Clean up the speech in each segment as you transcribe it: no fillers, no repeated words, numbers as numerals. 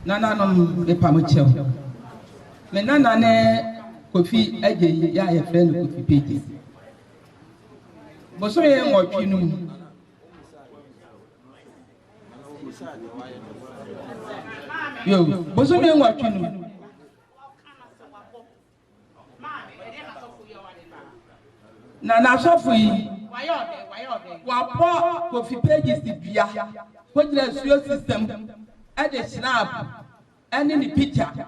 Nana no me pamuchel. Me nana ne Kofi eje ya ye friend Kofi pages. Boso ye ngotwi no. Yo, boso me ngotwi no. Na sofu yi. Wapo Kofi pages dua. Ko jira suyo system. E de snap. Any the picture.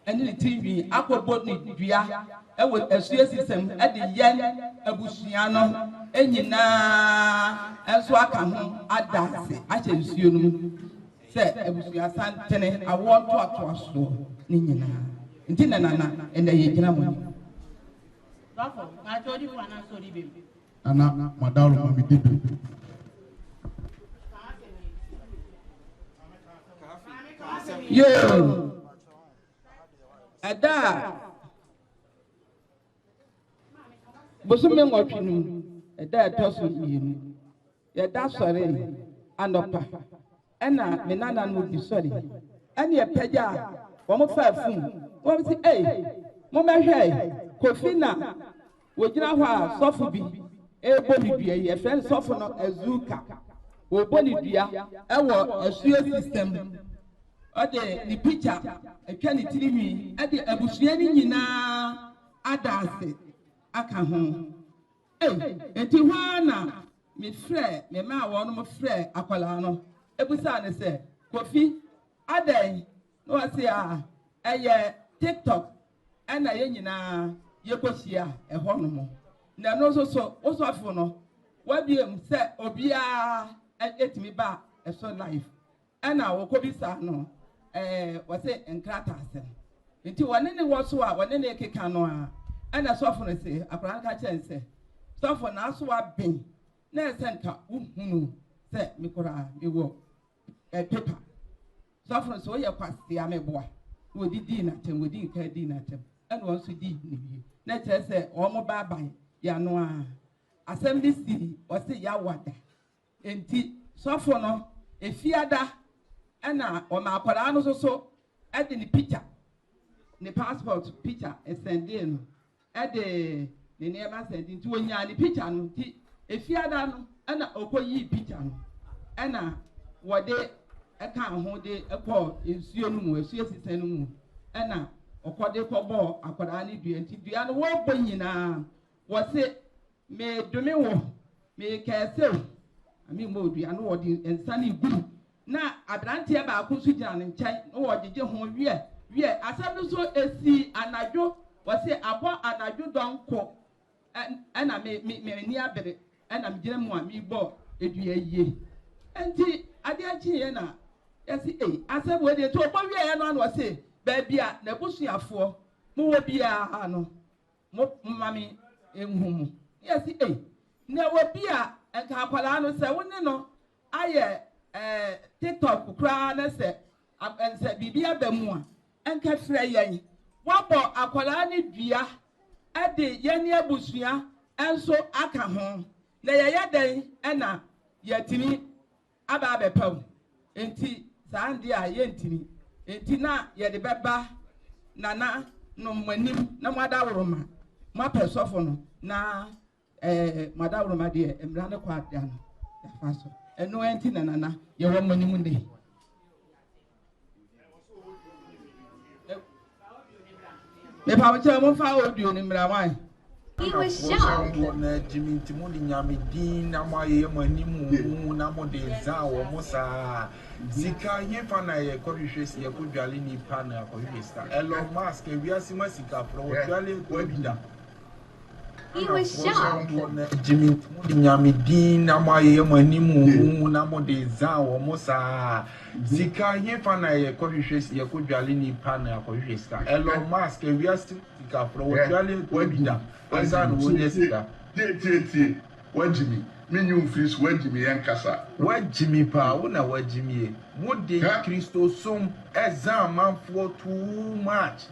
And the TV, aqua ni dua, and with a serious system at the yen, a busiano, and yina, and so I come home at that. I shall see you. Said a busia Asantehemaa, I want to a so, Nina, and Tinana, and the Yaman. I told you one answer, baby. Anna, Madame, did. Yo. Ada bosume ngotwinu ada toso yinu ya da sore anopa ena me nana no di sore ene e pagya wo mo fa fun wo bi mo mehwe Kofi na wo gina ho a sofo bi e boni dua ye friend sofo no Azuka wo boni dua e wo asuo system. Ode the picture atwa ni tirimi ade abusua ni nyina adase aka ho enti hwa na me frɛ me ma wo no mo frɛ akwala no ebusa ne sɛ Kofi adan no ase a eye TikTok ana ye nyina ye kosia ɛhɔ no mo na no so osofo no wabiem sɛ obia etimi ba ɛso life ana wo kobisa no wase enkrata asem nti wone ne wo so a wone ne keka no a ana sofo no se akran ka chense sofo na so wa ben na esenka uhunu se mikora ewo paper sofo no so ye kwase ameboa wo didi na tem wo di ka di na tem ana won so di ni bi na kire se o mo baban ya no a asem bi si wase ya wada enti sofo no efiada ana o ma akwara no so e de ni picture ni passport picture sende no e de ni neema sende nti wonya ni picture no nti efiada no ana okoyi picture no ana wode e ka ho de e ko ensuo no mu esuo sisen no mu ana okode kobo akwara ni dua nti dua no wo bo nyina wo se me dumi wo me kese ami mo dua no wo de ensa ni gu na abrantie ba akosu gina ne nkyɛn no wo gege ho wie asɛm no so esi anadwo wose abo anadwo donko ɛna me ni abere ɛna me gina mu a me bɔ edua yie enti ade akyiye na yesi asɛm wo de to bɔ wie no an wose ba bia na busuafo mo wo bia no mo mami enhumu yesi na wo bia enka akwala no sɛ woni no ayɛ TikTok kura na se ense bibia bamu a enka frɛ yan wabɔ akwala ne dua ade yɛne abusua enso aka ho na yɛyɛ dan ɛna yɛtimi aba abɛpam enti saa ndi a yɛntimi enti na yɛde bɛba nana no manim na madaworoma mapɛ sɔfo no na madaworoma de emra ne kwa ada no yafa so eno enti nana ye wo manim ne me pa wo mo fa audio ni mra wan he was shocked na Jimmy Timodi nyame din na mo ye manim na mo de za wo mo sa zika ye fa na ye kohwehwesi ye kodwale ni pa na kohwesa Elon Musk e wiase masika pro dwale ko abida. He was shocked. Jimmy nyame din na mo ye manim na mo de za wo mo sa zika ye fa na ye kohwehwesi ye kodwale ni pa na kohwesa Elon Musk e wiase masika pro dwale ko abida. Azan wo yesika tie wajimi minyu fris wajimi yankasa wajimi pa wona wajimi wo de Kristo som ezan manfo too much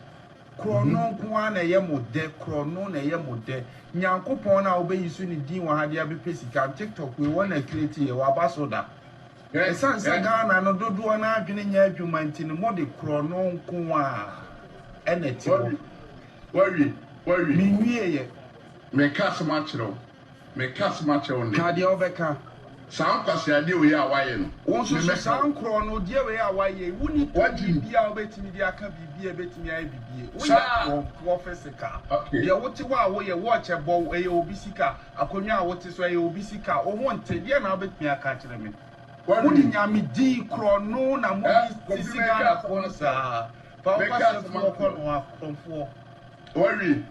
krono kwa na ye mode krono na ye mode nyankopon na obeyisu ni din wa hade abepesika TikTok we wona create ye wa basoda Esansa Ghana no dodo na adwene nya adwuma nti no mo de kro no nko a eneti wo. Worry. Mi wie ye. Me cast match no. Me cast match on. Ka de obeka. Sound kwase ade we a waye no. Won so sound kro no de we a waye. Wuni bibia obetimi de aka bibia betimi ayi bibie. Wo physical. De wote wa wo ye watch e bow e obi sika. Akonwa a wote so e obi sika. O ho nte de na obetimi aka kire me. Wodi nyame di kro no na mo di sika na ko sa. Pa o pa se mo ko no akonfo. Worry.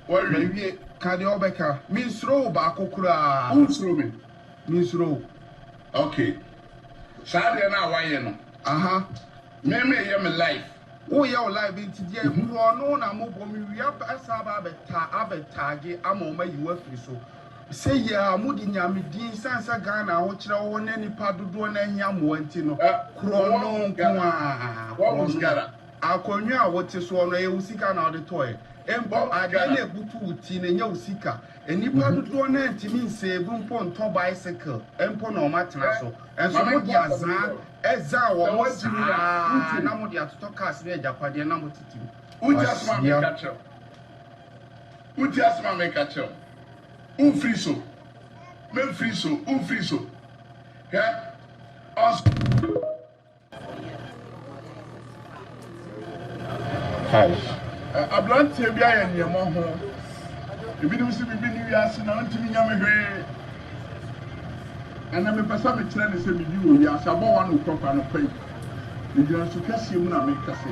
Maybe can you obeka? Means row ba kokura. Unsro me. Means row. Okay. Saturday na waye no. Aha. Me hear me life. Oh yeah, live into the kro no na mo bo mi wi asaba abetage amoma yiwa firi so. Say ya mudi nyame din sansa Ghana ho kire wo ne nipa dodo na hia mo anti no. Kro no nko a. What was gara? Akonwa a wote so no e usika na ode toy. Embo agane butu uti ne nya usika. Enipa dodo na ntimi nsebu mpo nto bicycle. Empo na o matena so. Enso mo di azan eza wo mo sira na mo di atoto cars na ejapade na mo titi. Uti asma me catch. Uti asma me catch. Free so. Men free so. Yeah? Us. Hi. Ablantie bia ye niemo ho. Ebinim se bibi ni wiase na ntimi nya me hwe. Ana me pesa me kire ne se bibi wo wiase abo wa no kofa no pai. Ni dira so kase mu na me kase.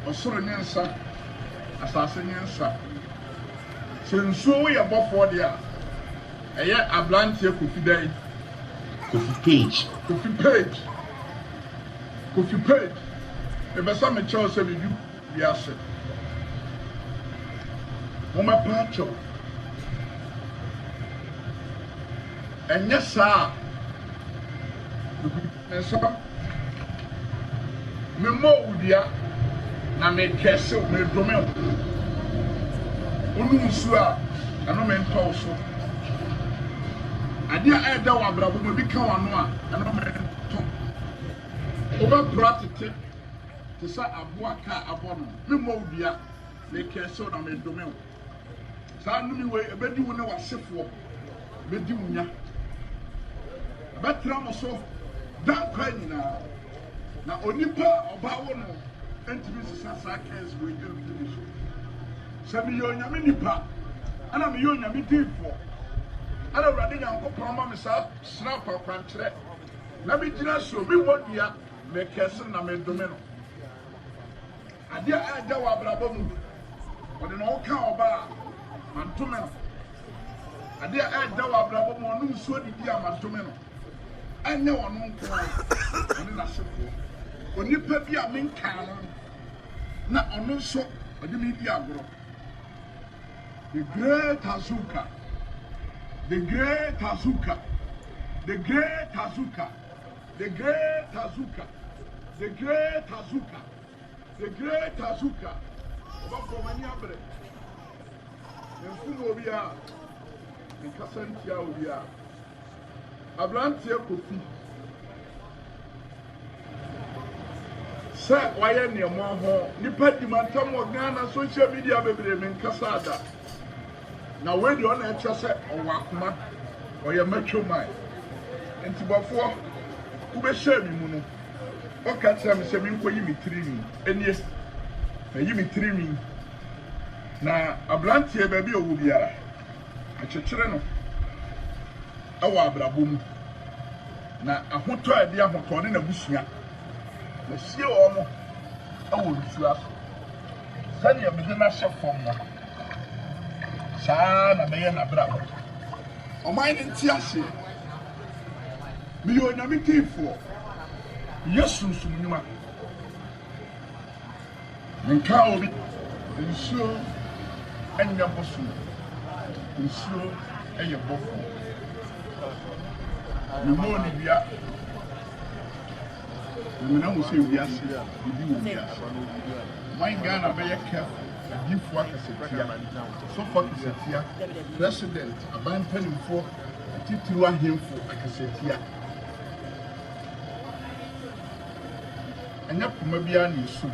Osoro ne nsa. Asase ne nsa. Senso we abofo de a. Eye ablantie Kofi dai. Kofi page. The best me choose say you wiase. Mama pacho. Enya sa. Nso. Me mo udia na me kese me dome. Onu nsu a ano me nto so. Ade a eda wa brabo mo bi ka wano a ano me nto. Oba pratite te sa aboa ka abono me mo udia me kese na me dome. Sa nu mi we ebedi wo ne wasefo. Bedi wunya. Betra mo so dan kwa nyina. Na onipa oba wo no entimi sisa kens we do so. Sabi yo nyame nipa ana me yo nyame tifo ana wrade nyanko proma me sa snap kwankyere na me gina so me modua me kese na me dome no ade a da wa brabo mu ode no ka oba mantome no ade a da wa brabo mu onu so didi a mantome no anya wono nko ane na sefo onipa bi a menka no na onu so ode me di agoro. The great Azuka. The great Azuka. The great Azuka. The great Azuka. The great Azuka. The great Azuka. What for many abre? And full obia. And Casantia obia. Ablantia Kofi. Sir, why are you more? Nipa di mantam Ghana social media bebre men kasada. Na we di ona eche se owakuma oye metro man entibofo ku be share mi mu no o ka tira me se mi nkoyi mi trimi enie yi mi trimi na ablantie ba bi owu biara achechire no awa abrabom na ahoto ade ahoto ne na busua na sie o mo awo busua so sani ya me na shefom no sa na me na brabo o mai nti ase mi yo na mi tifo yesu sumnyuma nka obi nsuo anya bosu nsuo eye bofo mi mo ni bia mi na mo se bia se bi wo bia mai Ghana be ye careful Gifwa Kasetia, so for Kasetia, President, Abanpanimfo, titiru ahemfo akasatia anya poma bia na esum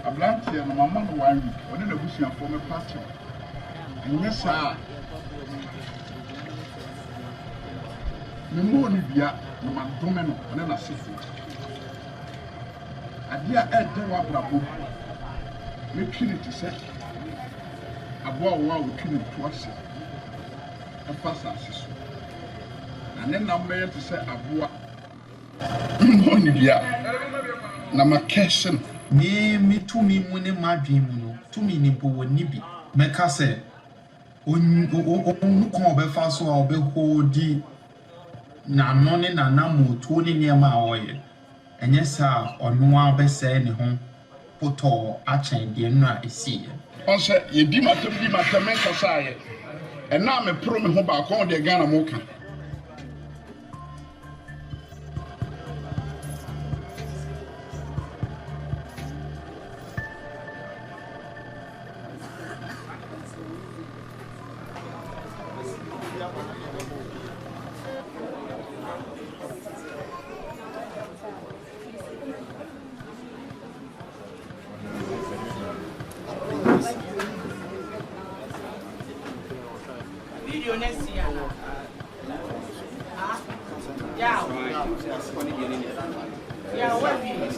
ablantie no mama no 1 week one na busuafo me pacho anya saa me mo ni bia no mandome no one na sefo adia ede wa brabo me twini ti se aboa wo a wo twini to ase efa sase so na ne nam me ti se aboa mo ni bia na makession me tumi mu ne madwen mu no tumi ni bo woni bi meka se on ko obefa so a obehodi na no ne na namu to ne niam a oye enye sa ono a bese ne ho poto achen de no a esi on se ye di matem kasa ye ena me pro me ho ba ko de Ghana mo ka Video next year. Yeah. Yeah, what video?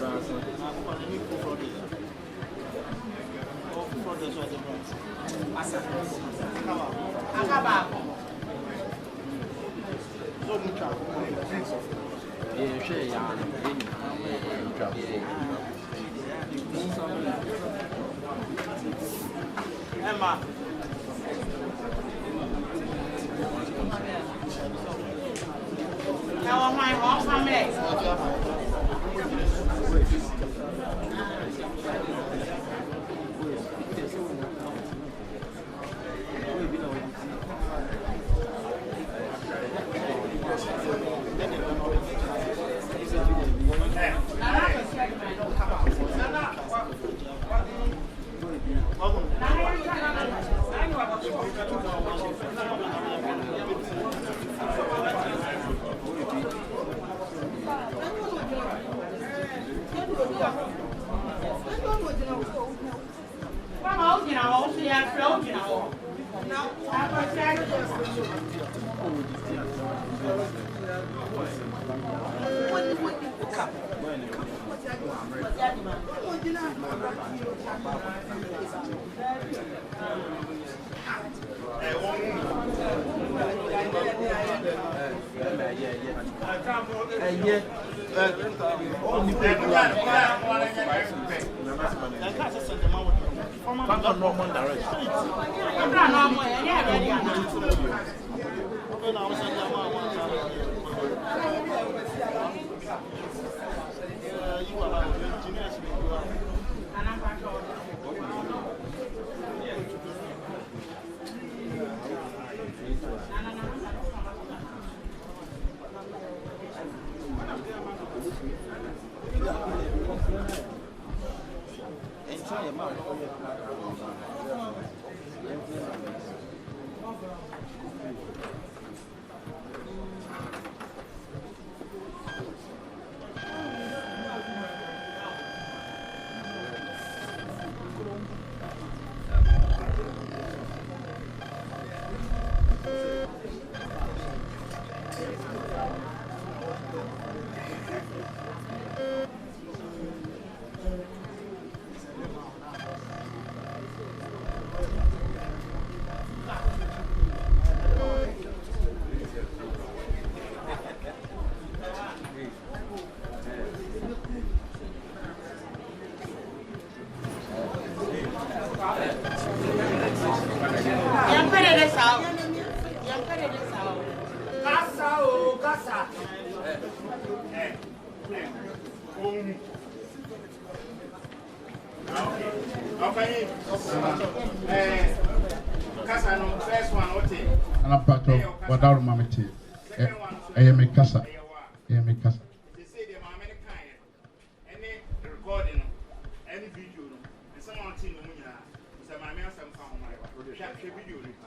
Emma. Now my home family.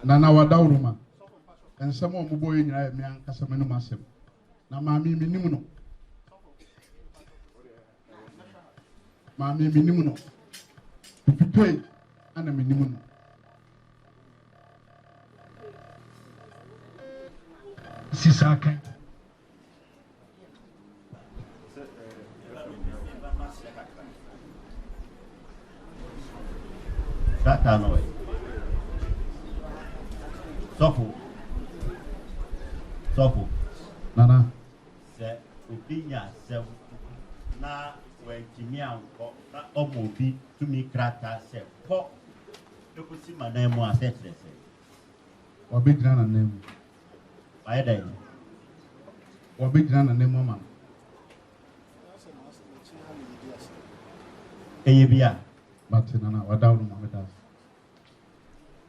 Nana Wadauruma. and some of my boy in I am Casamano Massam. Now, Mammy Minimuno. Mammy Minimuno. If you pay, and a minimum. Sisaka. That I know. Sofu. Nana. Se obinya se na when Jimia na omobi to me krata se po. You could see my name was set. Or big grand and name. I did. Or big grand and name woman. Ayabia. But Nana, what down with us?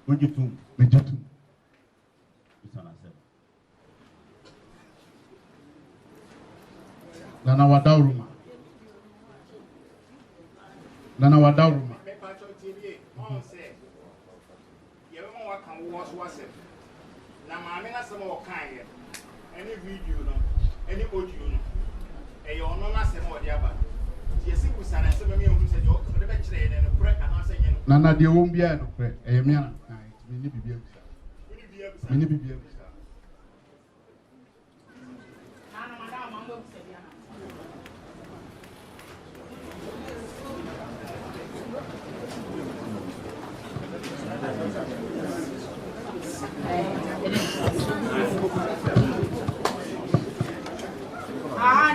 Would you too? Me too. Nana Wadauruma. Nana Wadauruma. Any video, any audio, and you're not saying what the other. Yes, it was an answer me who said you're the best and a break and answer. Nana, there won't be a prayer. I am young. We need to be able to. We need to be able to.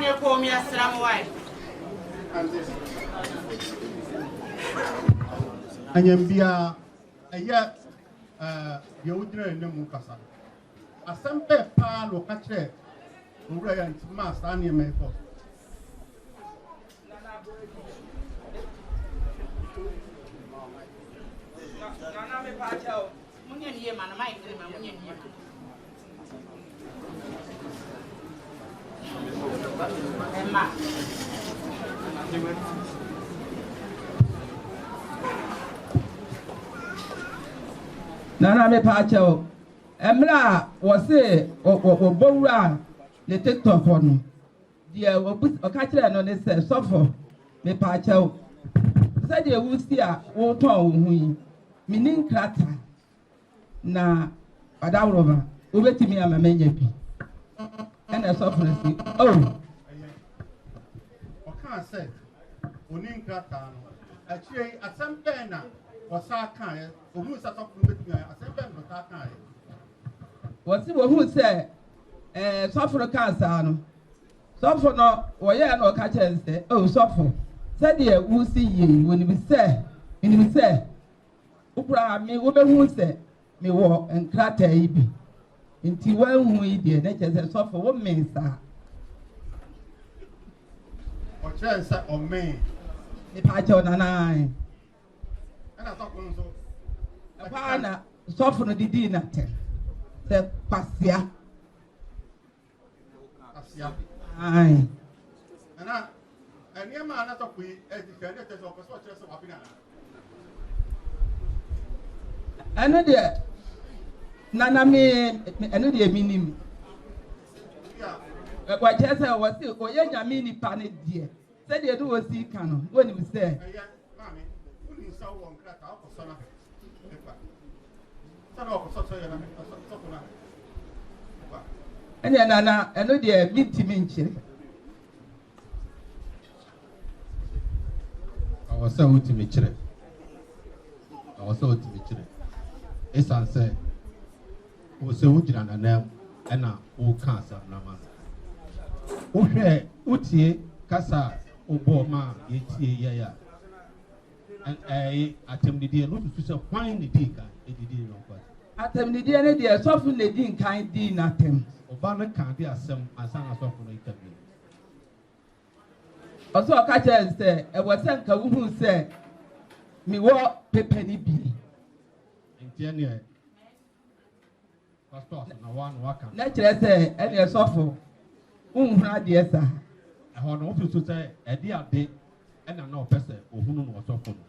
You call me a slam wife. I am Bia, a yet, you would no Mukasa. A sample pal or catch it, who ran to mass and you may fall. Nana me pacho. Emla was say or Bora the TikTok one. Dear, or catch it on this suffer. Me pacho. Said you will see a water who meaning cratter. Na Adaurova, over to me, I'm a man. And a softness. Oh, I said, Unin Kratan, actually, at some penna or Sakai, who is a top with me, at some penna or Sakai. what's it who said, suffer cancer? Suffer no, or yeah, no catch and say, oh, suffer. Said dear, who see ye when we say, and we say, Upra me, woman who say, me walk and crater ibi. Inti one we did, that is a suffer 1 minute, sir. Or chance or me. The patch on an eye. And I thought so. A partner soften the dinner. The passia. Aye. And your man, I thought we educated us of a chance of happiness. I know that Nana me, I know the meaning. What just I was still, or young mini panic, dear. Said you do a sea canon when you say, Mammy, who is so one crack out for son of and then Nana, I know the meet minche. I was so to me, children. I was so to me, children. It's answer. Who say, would you and a name and a who cancer, Naman? Uhe utie kasa oboma yeti ya and atem the dear no to say why the dika e didi no kwat Atem the dear dear soften the din kind din atem obana kan dey asem asana sofo no itabi also catch and say e was say nka wu say me wo pepe ni bi ntia ne pastor na one waka na kire say e dey sofo unhura de sa e ho no ofiso say e dey ade e na no pese ohunu no sofo no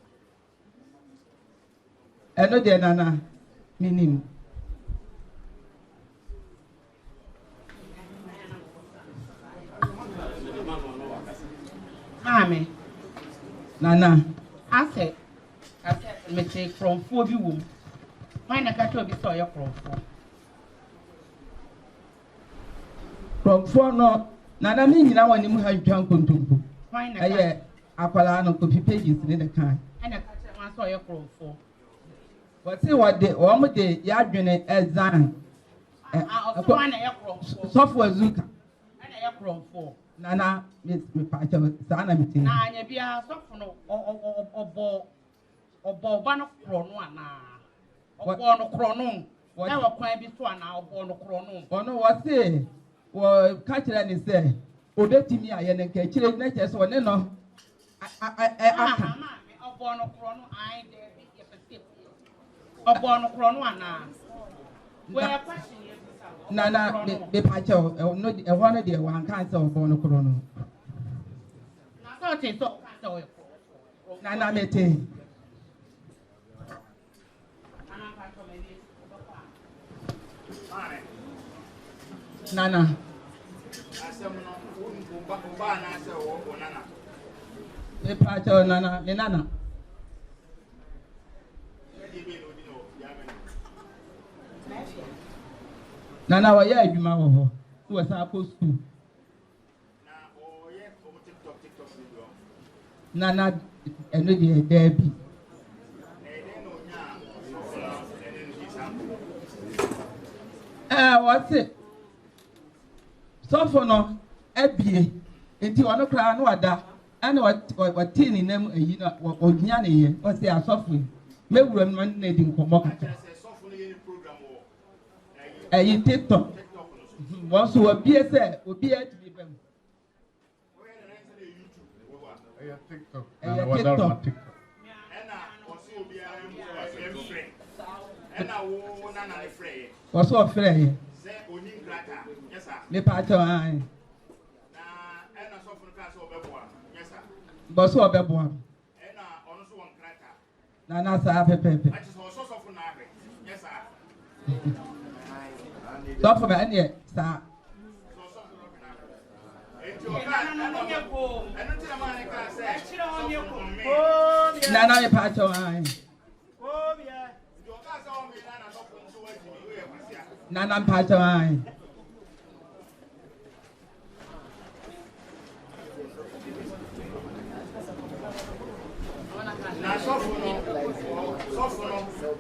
eno de nana minim Amen. Nana. I said, me take from 4 you. Why not catch up saw your from 4? From 4 no. Nana mean I want him to have drunk on Why not? Aquala no copy pages in the car. And I catch up saw your from 4. But see what the one day Yadrin as Zan. Software Azuka. And I from 4. Nana, Miss Pacha, Sana meeting. Nah, you be a soft or Bobano Chrono. Or Bono Chrono. Whatever quite be so now, Bono Chrono. Or no, what say? Well, catch it and say, Odette me, I and catch it, natures or no. I Bono Chrono, I dare be a Bono Chrono. Where question you? Nana, the Pacha, no, one of the one can't of Bono Chrono. Nana mete. Nana. The Pacha, Nana, the Nana. Nana, why are you, Mamma? Who was supposed to? Nana, and the Debbie. What's it? So for no, Abby, into one crown, what that, and what tin in them, you know, what Yanni, what's they are suffering. Maybe one needing for more. You TikTok. Once you appear, sir, will be at me. TikTok. What's so afraid? Me patch your eye. But so a bebo. Nana, Pepe. Don't forget any, sir. Nana, patch your eye. Nana, patch your eye.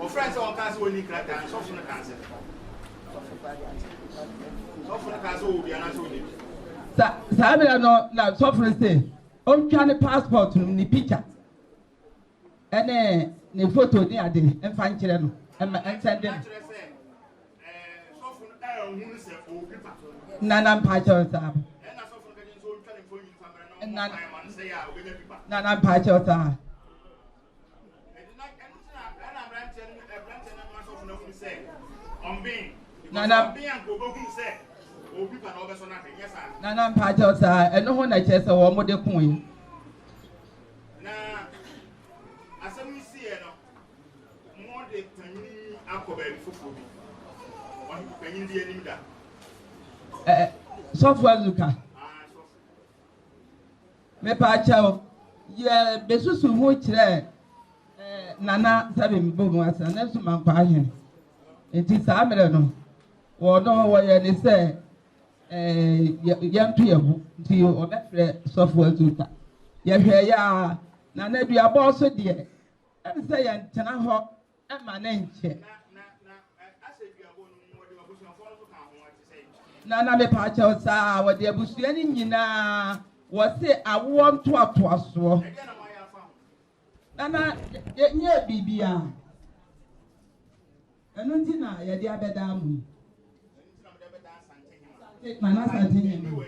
Friends on Castle will need crack soften the cancer. Soften the castle will be an answer. Sabia no suffering say. On Johnny passport ni picture. And ni photo ni ade and find children and send them. Nana Pacho Sab. Nana Pacho Sab. Nana Pacho Sab. And no one I chess or more the coin. Now, as we see, more the penny alcohol for one penny the enemy. Software Azuka. Me Pacho, yeah, Besusu Much, Nana Sabin Bomas, and that's my passion. It is Amelano, or no, what you say, young to you or that software Azuka. Yeah, Nana be a boss, dear. And say, and Tanaho, and my name. Nana me Pacho, sir, what dear Busian, you know, was say, I want to up to us. Nana, yeah, Bibia. And Nuntina, yeah, dear Bedam. Nana Asantehemaa.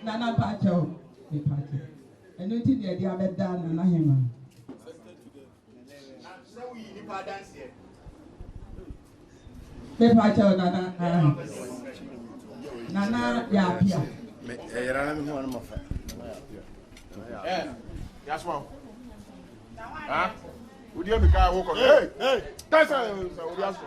Nana Pacho, me Pacho. And Nuntina, dear Bedam, and Asantehemaa. So we need to dance here. Me Pacho, Nana. Nana, yeah, Pia. Yeah, that's one. Huh? Would you have a guy walk on? Hey, that's how we ask for.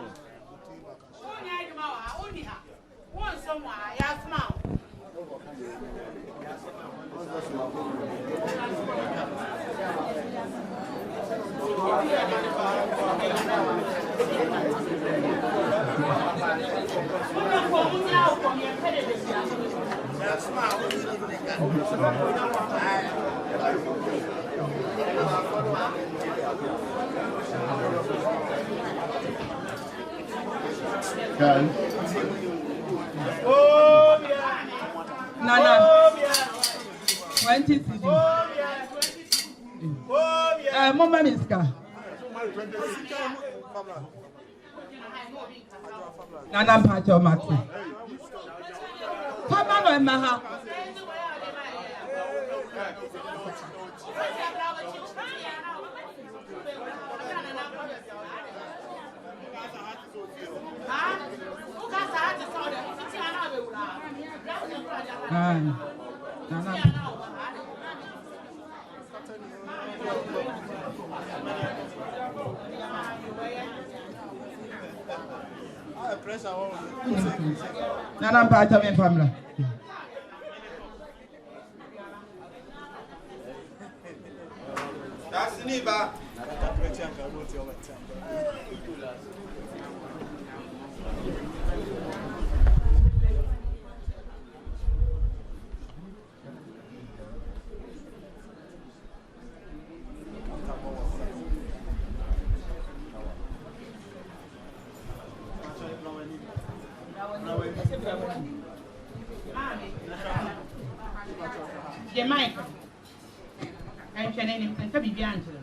Nana, 20 CD. Mama Miska. Nana Pacho Mati. Come on, Maha. Nana Pacha me family. That's Niba. Jamaica. I'm saying anything to be answered.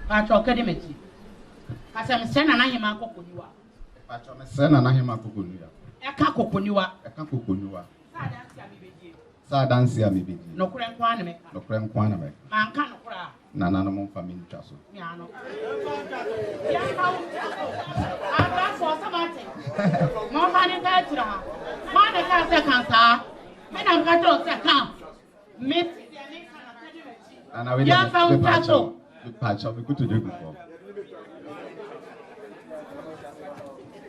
Pacho Academy. As I'm saying, I am a coconua. Pacho, I'm saying, I am a coconua. A coconua. A coconua. Sadansi ya mibidi. No crank one me. No crank one me. Man can't cry. Nana no mon family chaso. Miano. I'm not for something. More money that you are. Man, I can't say cancer. Men I'm going to say come. Miss. And I will Pacho, we go to do before.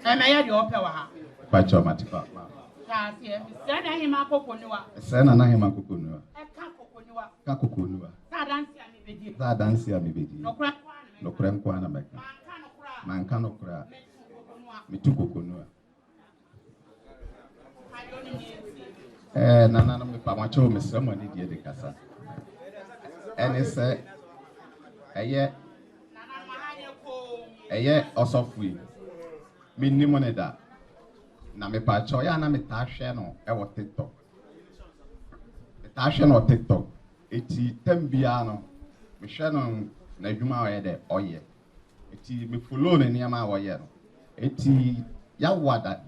And I had your power. Pacho Matipa. Send him a coconua. Send an ahima coconua. A Coconua. Sadansi a mibedi. No crank one make. Man cannot cry. Me too coconua. Nana me pamacho me someone did the casa. And it's a year also free. Me nimoneda. Na me pacho ya na me tashe no e wo TikTok. Me tashe no TikTok. Eti tembia no me hwe no na adwuma o ye de oye. Eti me follow ne niam a wo ye no. Eti ya wada.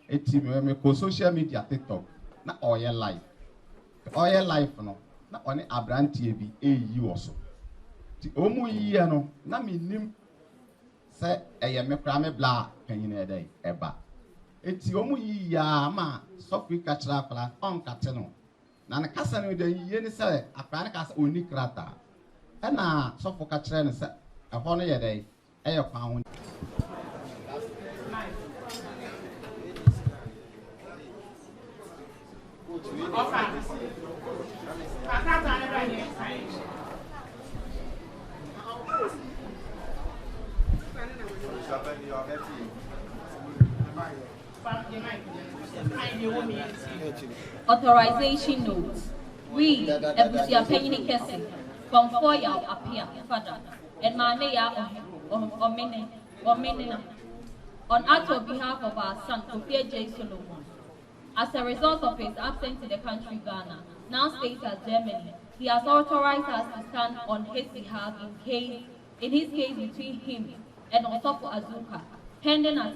Eti me ko social media TikTok na oye live. Oye live no na oni abrantie bi eyi wo so. Ti omu yi no na me nim se eye me kra me bla kanyin e dey eba. Eti omu yi ya ma sofi kachira akla on kateno na na kasa no de yi ni se akra na kasa oni krata e na sofi kachira ne se ehọ no ye dey e ye kwa ho Authorization notes. We, Ebusia Penny Kessin, from Foya appear, Father, and Manea Omina, on actual behalf of our son, Kofi J. Solomon. As a result of his absence in the country Ghana, now stays as Germany, he has authorized us to stand on his behalf in his case between him and Osofo Azuka, pending at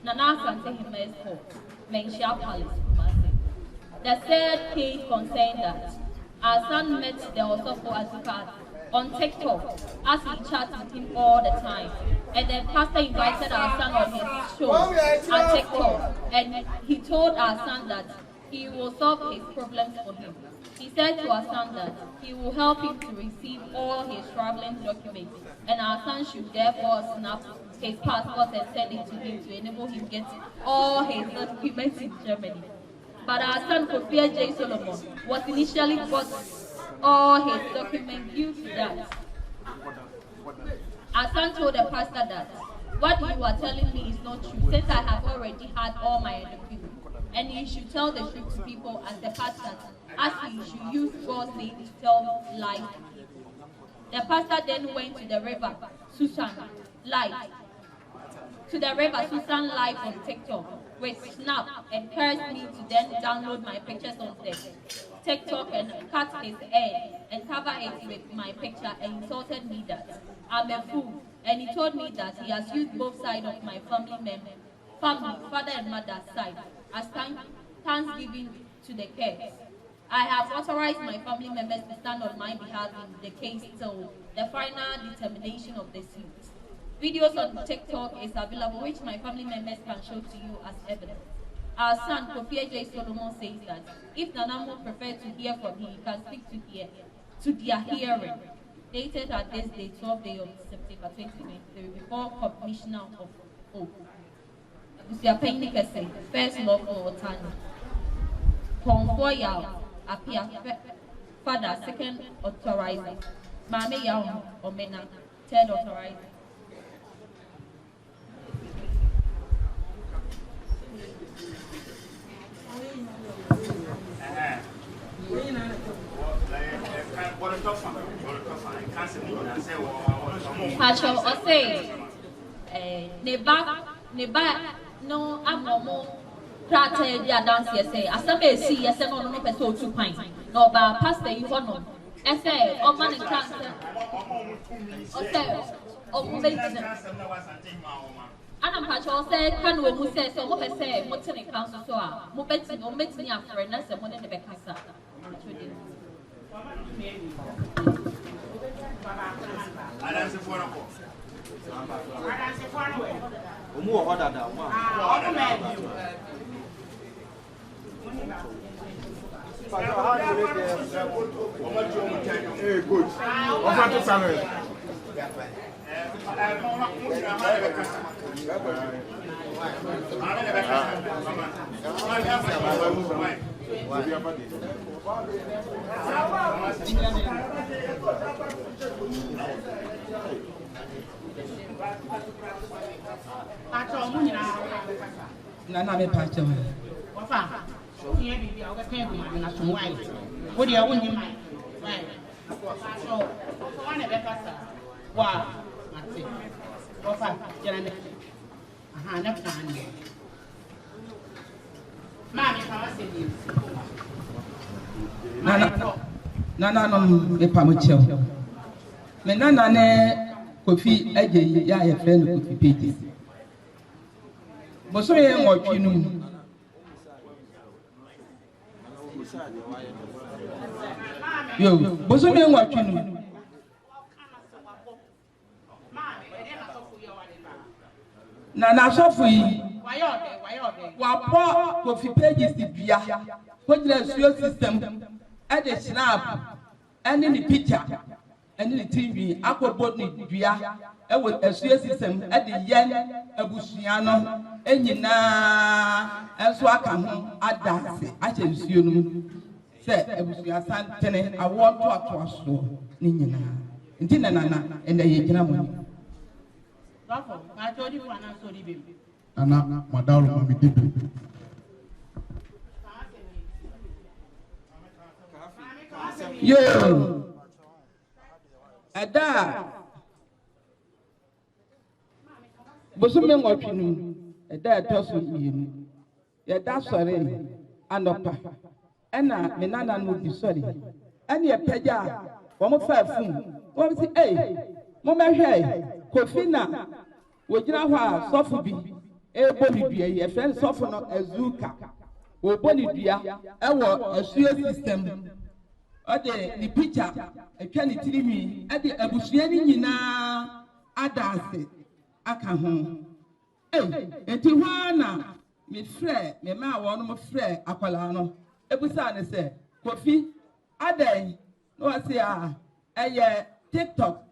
Nana Asantehemaa court, Menchia Palace, Kumasi. The third case concerned that our son met the Osofo Azuka on TikTok as he chats with him all the time. And the pastor invited our son on his show on TikTok. And he told our son that he will solve his problems for him. He said to our son that he will help him to receive all his traveling documents. And our son should therefore snap his passport and send it to him to enable him get all his documents in Germany. but our son Kofi Solomon was initially bought all his documents due to that. Our son told the pastor that what you are telling me is not true, since I have already had all my documents, and you should tell the truth to people as the pastor, as you should use God's name to tell lies to people. The pastor then went to the river Susan Live on TikTok with Snap and cursed me to then download my pictures on the TikTok and cut his hair and cover it with my picture and insulted me that I'm a fool, and he told me that he has used both sides of my family, father and mother's side, as thanksgiving to the case. I have authorized my family members to stand on my behalf in the case till the final determination of the suit. Videos on TikTok is available which my family members can show to you as evidence. Our son, Kofi Solomon, says that if Nanamo prefers to hear from him, he can speak to their hearing. Dated at this day, 12th day of September 2023, before Commissioner of Hope. Asantehemaa, first lawful attorney. Convoy appear father, second authorizer. Mame Yao Omena, third authorizer. Pacho Ose, Neba, no, I'm no more. Prate dia dance say asabe si yese no person two pine no ba pastor you no ese o man chance o say o mumbetina ana pacho say kan we mu say so mo pese mo tene council so a mo betini o metini afre na se mo ne be kasa Hey, good. Offer to Samuel. Nana me pacho. Ofa. Here bibi a obekwan gu ma na so wai. Wo de wonni mai. Wai. So, ofa wana be kasa. Wa, mate. Ofa, jana ne. Aha, na kan ni. Ma me ka wase ni. Nana no me pa mo chew. Me nana ne Kofi eje ya ye friend Kofi Pete. Boso ye nwotwi no mu. Yo, boso me nwotwi no mu. Na sofu yi. Wapo Kofi pages di bia. Ko jira suyo system e de snap any ni picture any ni TV akobod ni dua e wo asuye system e de yen abusua no enyina enso aka ho adase ache nsuo no se abusua santene awo to aso ni nyina nti na enda ye gina mo Rafo, ma jodi fu ana so ribe. Ana madaru mami dibe. Yo. Ada. Boso me nwotwi no. Ada toso yenu. Ye da sore anopa. Ena me nana no di sore. Ene ye pagya wo mo fa fun. Wo bi say mo mehwe Kofi na wo gina ho a sofu bi ebo ni dua ye friend sofu no Azuka. Wo bo ni dua e wo asuye system. Ode ni picture etwa ni tirimi ade abusua ni nyina adase aka ho enti hwa na me frɛ me ma wo no mo frɛ akwala no ebusa ne sɛ Kofi adan no ase a eye TikTok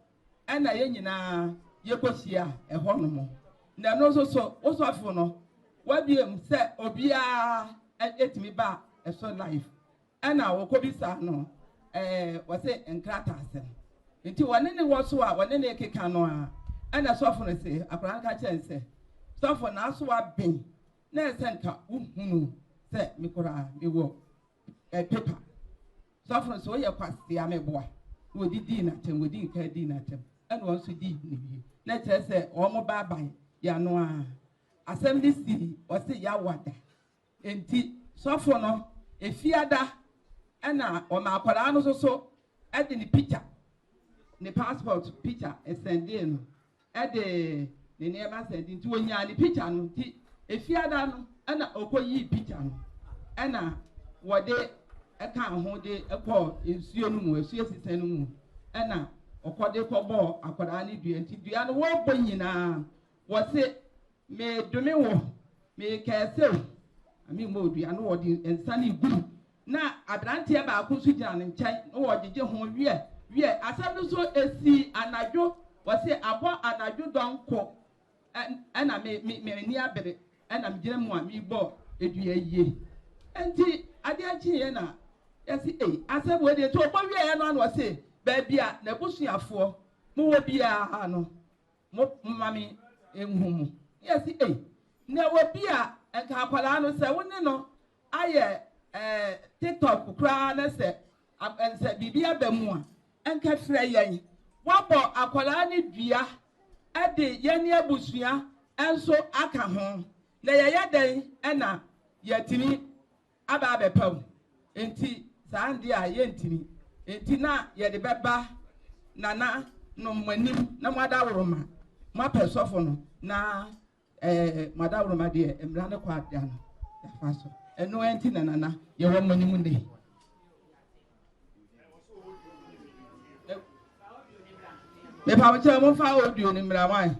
ana ye nyina ye kosia ho no mo na no so afo no wabiem sɛ obia etimi ba eso life ana wokobisa no wose enkrata asem nti wone ne wo so a wone ne keka no a ana sofo no se akran ka chense sofo na so wa ben na esenka uhunu se mikora mewo paper sofo no so ye kwase ameboa wodi di na tem wodi ka di na tem ana won so di ni bi na kire se o mo ba ban ya no a assembly city wose ya wada enti sofo no efiada ana o ma akwara no so ede ni picture ni passport picture esende no ede ni never send nti wonya ni picture no nti efiada no ana okoyi picture no ana wode eka ho de ekọ ensuo no mu ensuo sisen no mu ana okode kọbọ akwara ni dua nti dua no wo bọ nyina wo se me dumi wo me kese ami mo dua no wo di ensa ni gu na abrante ba akosu gina ne nkyɛn no wo gege ho wie asɛm no so esi anadwo wo se abo anadwo donko ana me ni abere ana me gina mu a me bɔ edua yie enti ade akyi ye na yesi asɛm wo de to bɔ wie ye no an wo se ba bia na busuafo mo wo bia no mo mami enhumu yesi na wo bia enka akwala no se woni no aye TikTok kura na se ense bibia ba mu a enka frɛ yɛn wabɔ akwala ne dua ade yɛne abusua enso aka ho na yɛyɛ den ɛna yɛtimi aba abɛpam enti saa ndi a yɛntimi enti na yɛde bɛba nana no manim na mwadawroma mapɛ sɔfo no na mwadawroma de emra ne kwa ada no yafa so eno enti na nana yɛwɔ manim ne me pa wo kyɛ mo fa audio ni mra wan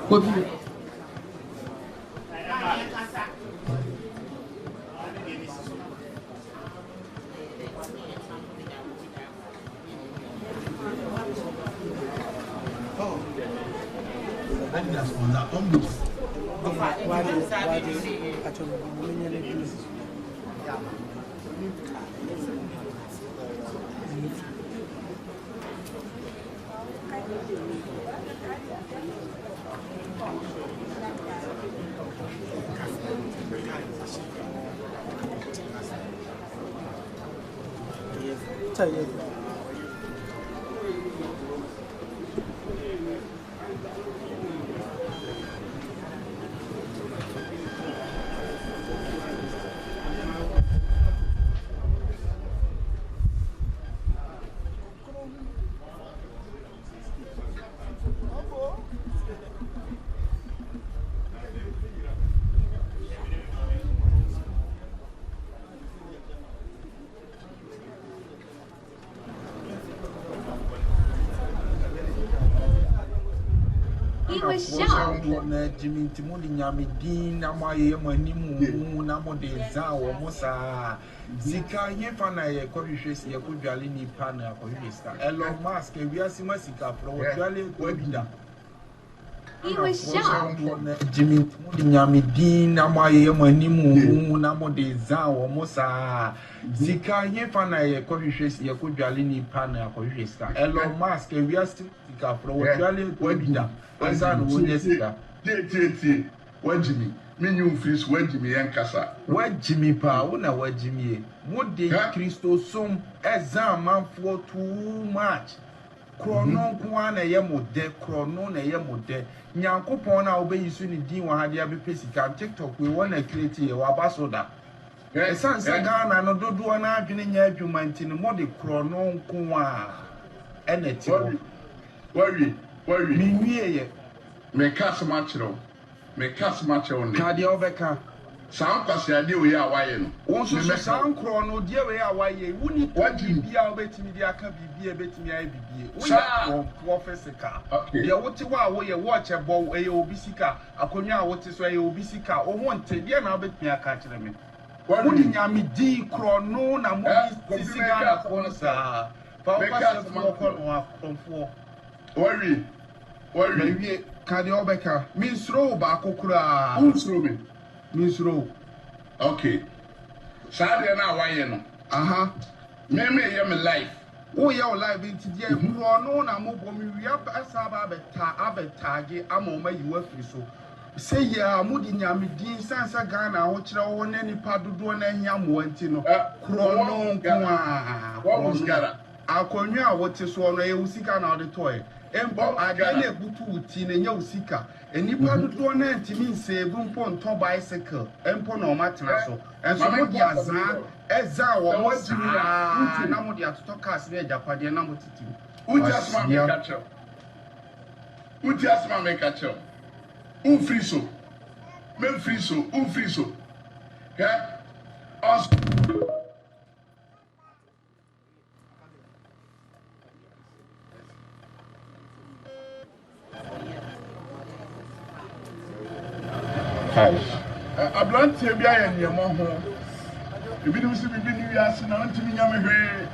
Kofi was shocked. Jimmy Timothy Yamidin, Namaye, Manimu, Namo de Zao, Mosa, Zika, Yefana, Kofi, Yakujalini, Pana, Kofi, Elon Musk, we are Simasika, Pro, Webida. He was shocked. Jimmy Nyamidin, Namaye, Manimu, Namo de Zao, Mosa, Zika, Yefana, Kofi, Yakujalini, Pana, Kofi, Elon Musk, we are Simasika, Pro, Webida. Azan Jessica. What Jimmy? Menu freeze, what Jimmy and Cassa. What Jimmy Pa, what Jimmy? What day Christo some exam man for too much. Chrono Kwana Yamo de, Chrono Yamo de. Nyanko Pona obey soon in Diwa had the Abbey Pessica, TikTok, we want to create a Wabasoda. San Sagana, no do an argument in the more the Chrono Kwa. And it's worry. Me, me cast matchro. Me cast match on the Cardioveka. Sound pass the idea we are why. Once you sound chrono, dear, we are why you wouldn't what you be our bet me, there can be a bit me, I be. We are professor car. Okay, what you are, where you watch a bow, a obisica, a conya, what is why you obisica, or want to be an albert me a catch them. What would you me D chrono, and what is cigar, Consa? From 4. Worry. Maybe Cardioveka. Miss Row, Bakokura. Who's Ruby? Miss Row. Okay. Saturday now, why you know? Aha. Maybe you're my life. Oh, your life into the no, I'm over me up as Abetagi, I'm on my UFA. So say, yeah, Moody Yamidin, Sansa Ghana, which I want any part to do and Yam Wentino. Chrono, what was Gara? I'll call you out what is one I will seek out the toy. Empo agane butu tine nya usika enipa dodo na ntimi nsebun pon to bicycle empo na o matena so enso mo di azan eza wo mo jimi na mo di atoto cars na ejapade na mo titi uti asma me catch free so me free so okay us Ablanti bi aye nyemo ho ebi se bibi ni wiase na ntimi nyame hwe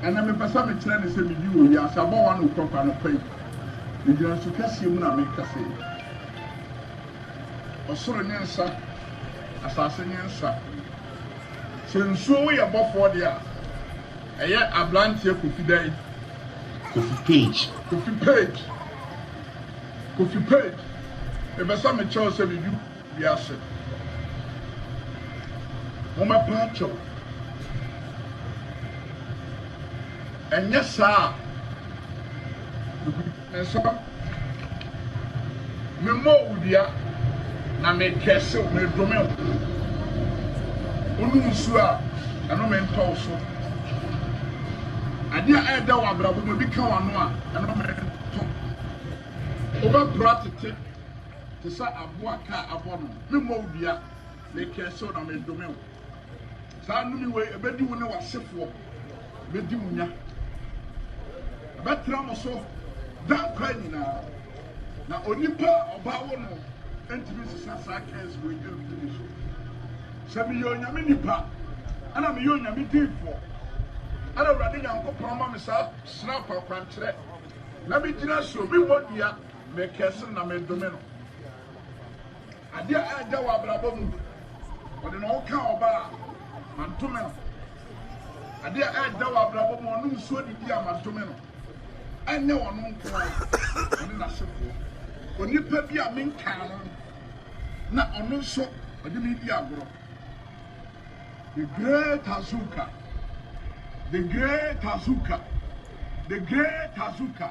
ana me pesa me kire ne se bibi wo wiase abo wa no kofa no pai ni gina su kase mu na me kase osoro ne nsa asase ne nsa sensuo ye bofo de a eye ablanti Kofi dai Kofi page ebe sa me chow se bibi biase mama pacho enya sa nso me mo udia na me kese me dome onu nsu a eno me nto so ade a eda wa brabo me bi ka wano a eno me nto oba pratite tesa aboa ka abono me mawdua le keso na me dome o sa nu mi we ebedi wo ne wasefo bedi wunya betra mo so dan kwa nyina na onipa oba wo no entimi sasa kens we do so sabi yo nyame nipa ana me yo nyame tifo ana urade nyanko proma me sa snap kwantre na me gina so me modua me keso na me dome no ade a da wa brabo mu ode no ka oba mantome no ade a da wa brabo mu onu nsuo didi a mantome no anye wono nko oni na sefo oni pa bi a menka no na onu so ode mi di agoro the great Azuka the great Azuka the great Azuka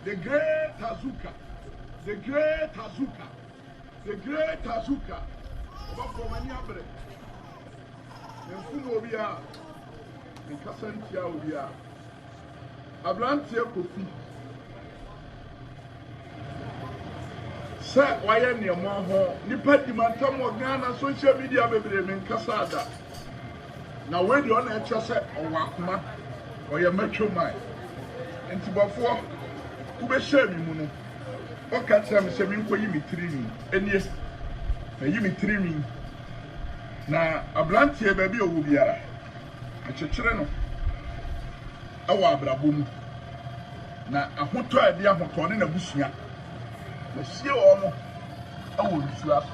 the great Azuka the great Azuka the great Azuka Obafo mani abre Mfumo obi a nkasantia obi a Ablantie Kofi sa waya niemo ho nipa di mantam Ghana social media bebre men kasada na we di ona eche se owakoma oye metro mai ntibofo ube share mi mu no Okay, I'm saying, you me training, and yes, you me training. Now, a blunt here, baby, will be a children. Our brabum. Now, I want to idea of turning a bushia. The sea almost. I will swap.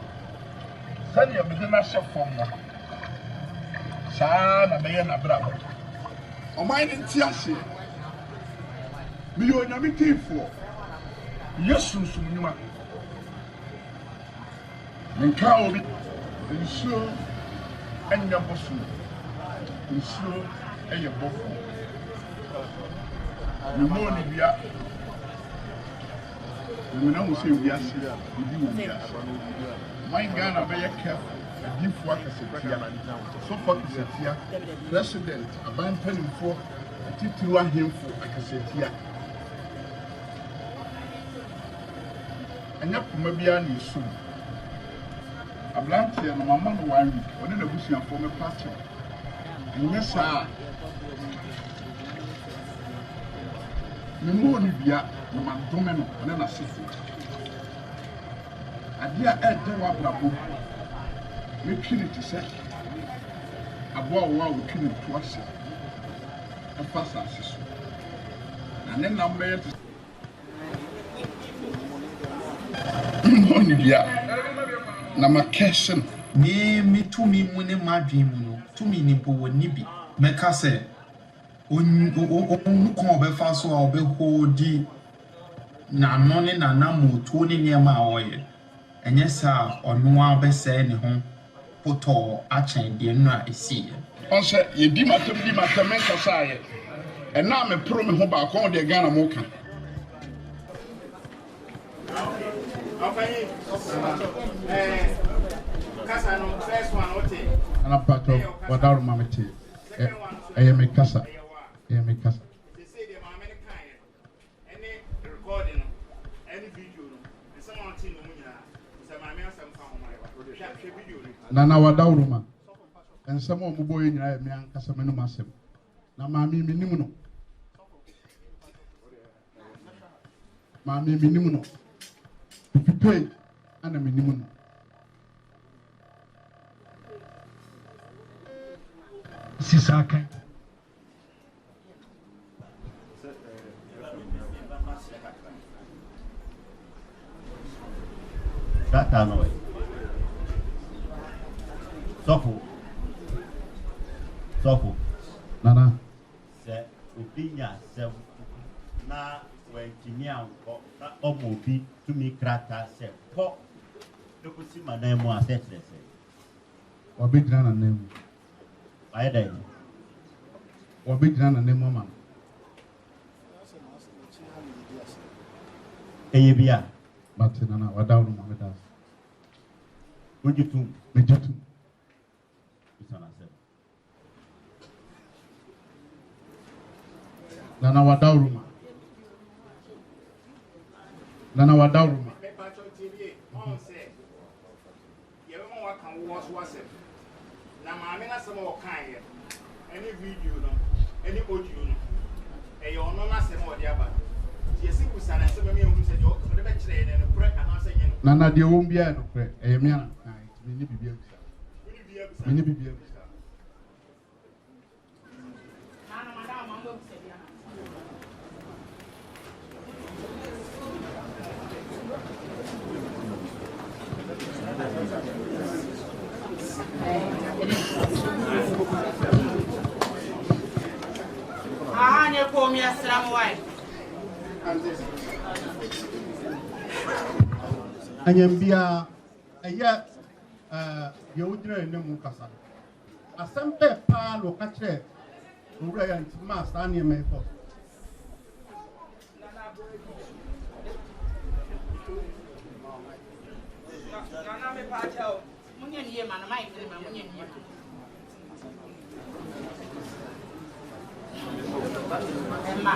Sunny, a beginner shop from now. San, a man, a bravo. O mine in Tiashi. Me, you are not for. Yes, Susuma. And cow, and so, and your bosom, and so, and your bosom. You know, we are. We know say we are here. We do. My Ghana very careful. A deep work as a so far is a here. President, a band penny for a titular him for a cassette here. And yet, maybe I need soon. A blank here, my mama, 1 week, or in a bush and former pastor. And yes, sir. Memoria, no man domino, and then a sister. A dear Ed, the Wabrabu. We kill it to say. A boy, we kill it to us. A fast as and then I'm made. Na makession me to me mune madwin mu no to me nimpo woni bi meka se on ko obefa so a obehodi na no ne na moto ne niema a oye enye sa ono abese ne ho poto achen de no a esi on se ye di matem kasa ye and na me pro me ho ba ko de Ghana mo ka Kasa no first one ote. Ana pato wadaru mamete. Me kasa. Me kasa. They say the mama ne kan any recording any video no. And someone tin no nyina. Say mama asem fa ho mai. Hwe video no. Na wadaru ma. Ensem o mubo ye nyina me ankasa me no masem. Na mami minim no. Mami minim no. Pay and a minimum. Sisaka. That I know. Sofo. Nana. Se opinya se na when Kimian or Mobi to me crata said, Pop, look to see my name was set. Or big grand and name. I day. Or big grand and name, woman. Abia, but Nana, what down with us? Would you too? Me too. Nana, what down? Nana wadaru ma. Me pacho TV on say. Ye won wa kan wo so asem. Na maame na sem o kan ye. Any video no, any audio no. E yo no na sem o de aba. Ye siku sana sem me hu se jo so de be kire ne no kure ana se ye no. Nana de won bia no kure. E ye me na. Me ni bibia bisa. Me ni bibia bisa. Na madam mambo bisa dia. Ne komi assalamu alaikum. Anyambia aya ye wudire ne mu kasa. Asempe pa lo ka kire owura ya ntima sa ne me ko. Nana me pa chao. Munye niye mana mai ma munye niye. Emma.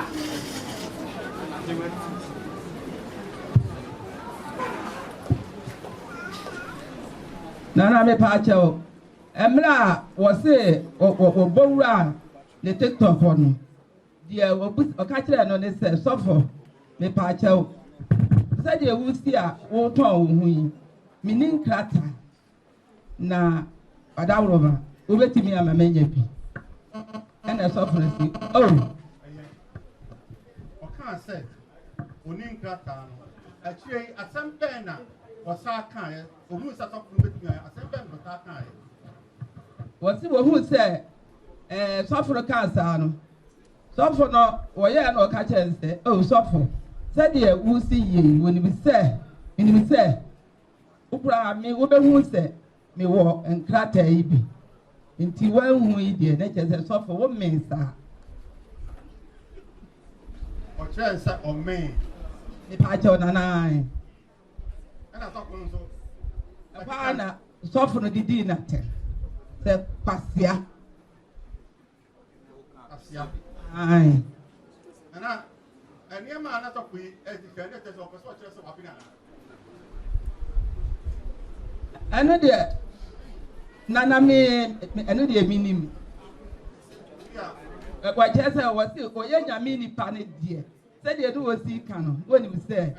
Nana me pacho. Emla was say or bowra the TikTok one. Dear, o catcher no ne say suffer me pacho. said you will see a water who meaning crata na Adawrova, over to me, I'm a man. And a softness. Oh, I said, Unin Kratan, actually, a some penna was our kind, who is a talk with me, a some pen was our kind. what's it who said, suffer cancer? Suffer no, or yeah, no catch and say, oh, suffer. Said ye, who see ye when you say, when you say, Upra me, who say, me walk and crater ibi. Inti one who did, nature says, suffer what means that. Or chance or me. The patch on an eye. And I thought so. A partner, soften the dinner. The passia. Aye. And I, and near my another queen, as the candidates of a social of opinion. I know the Nana me, I know the meaning. What just was it, or young mini panic, dear. Said you do a sea canon when you say,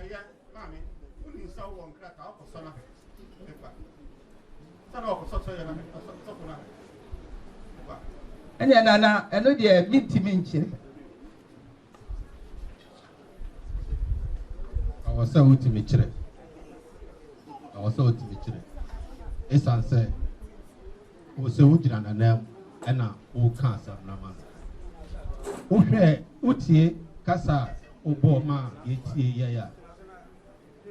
Mammy, who is so one crack out for son of son of such a and then Nana, I know the meet to mention. I was so to me chile. I was so to me chile. It's answer. Who say would you and a name and a who cancer naman. Uhe utie kasa oboma yeti ya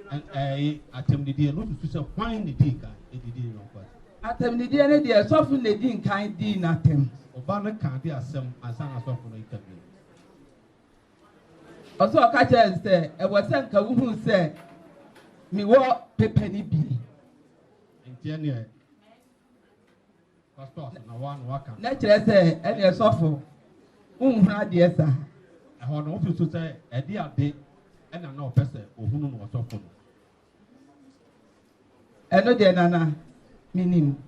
and I attempted the no to say why the diga it did no question. Atem the DNA dear soften the din kind din at him. Obama can't be as some as an assault for it. Also a catcher and say, I was sent a who said, me walk penny be. In January, Pastor, no one walk. Nature say, and a soft. Dear sir. I want office to say a dear day and I know person or who was often. I know dear Nana, meaning.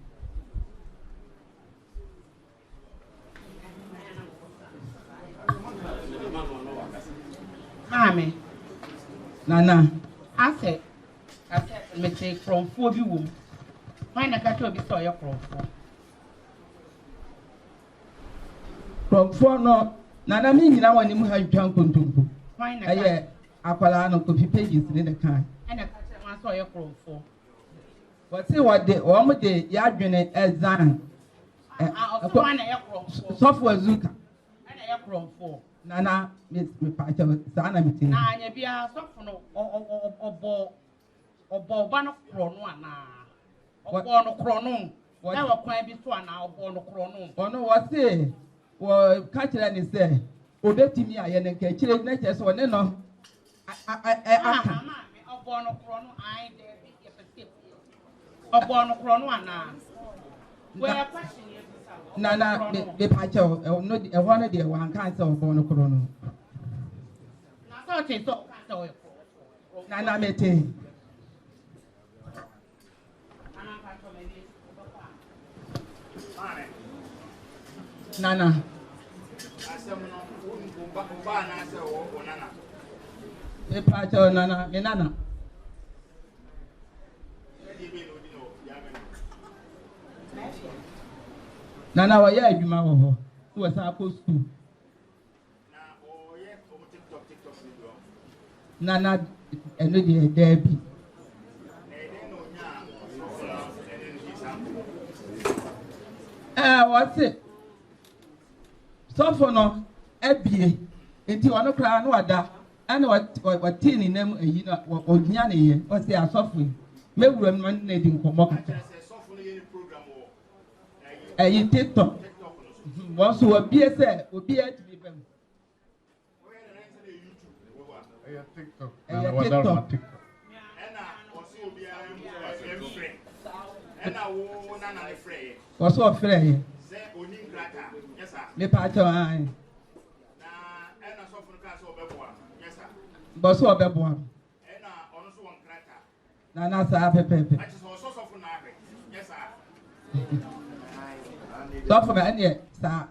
Mammy, Nana, I said, me take from 4 you. Why not cut to be so your from 4 no, Nana meaning I want him to have drunk on Why not? I Aqualano coffee pages in the car. And I saw your from 4. What's it what the one day Yadrin as Zan? Software Azuka. And I from 4. Nana, Miss Repacho, Sana meeting. Nah, you be a soft or Bobano Chrono. Or Bono Chrono. Never quite be so now, Bono Chrono. Oh no, what's it? Well, catch it and say, oh, that to me, I and catch it, natures or no. I Bono Chrono, I dare or Bono Chrono, where question Nana, the Pacho, no, one of the one cancer of Bono Chrono. Nana Mete. Nana. The Pacho, Nana, Nana. Nana, why are you, Mamma? Who was supposed to? Nana, and the Debbie. What's it? So for no, Abby, into one crown, what that, and what teen in them, you know, what Yanni, what's they are suffering. Maybe when needing for more. You TikTok. Once you appear, sir, will be at me. TikTok. What's so afraid? Me patch eye. But so a bebo. Nana, Pepe. So for me, sir.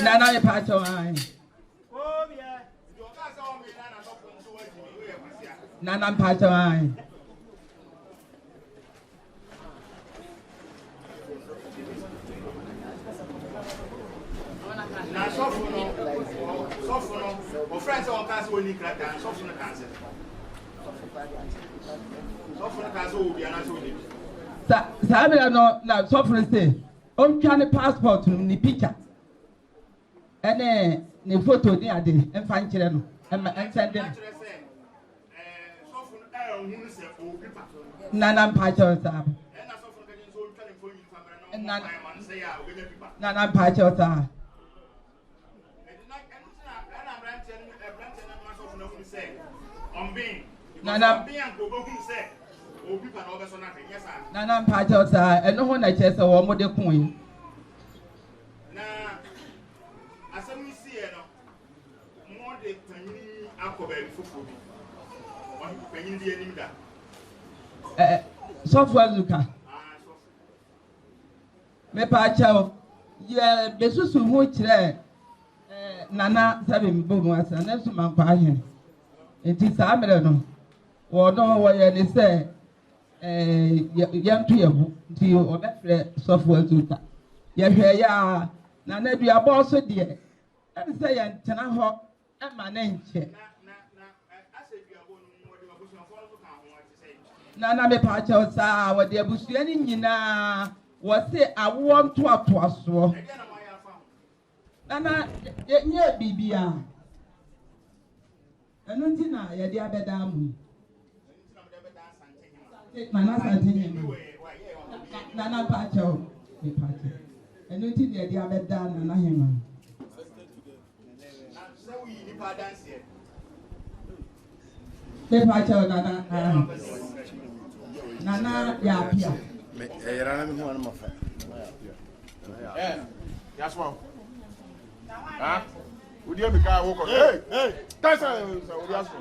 Nana ye pacho ai. Nana pacho ai. Na sofuno, o friends on cancer when you crack and sofuno cancer. Sofuno cancer will be an answer. Sabia no na sofuno say, o twane passport ni picture. Ene ni photo ni ade emfa nkire no. Em send them. Sofuno eh ohunu se o pipa. Nana pacho sa. Na sofuno ka so twane for you camera no. Man say ya o be pipa. Nana pacho sa. Nana mpacho sa eno ho na chese wo mo de kun yi na asem si e no mo de panyin akoba bi fofo bi o panyin di enim da sofu Azuka me pacho ye besusu ho kire nana sabe mbo mo asa na su man kwa ahen enti sa mere no wo no wo ye ni se yantu yebu nti obefre sofu Azuka ye hwe ya nana dua bo so de e se ye ntena ho e ma na nche ase dua bo no mo de abusu afo so kan ho ati sei nana me pacho sa wo de abusu ni nyina wo se awo nto atoaso Nana, ye bibia. Eno nti na ye de abeda amu. Nana Asantehemaa. Nana pacho, me pacho. Eno nti na ye de abeda Nana Hema. na se wi ni pa dance here Me pacho Nana ya pia. Me era na minha mãe fa. Yes one. Ah? Udi mi ka wo ko. Hey. Tasa so udi aso.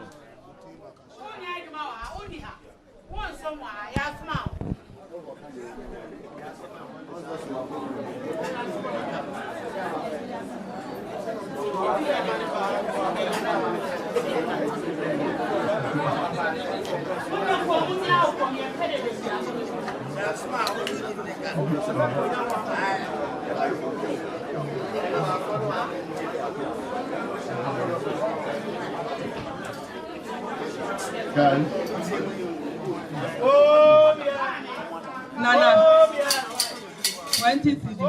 Nana. 20 CD.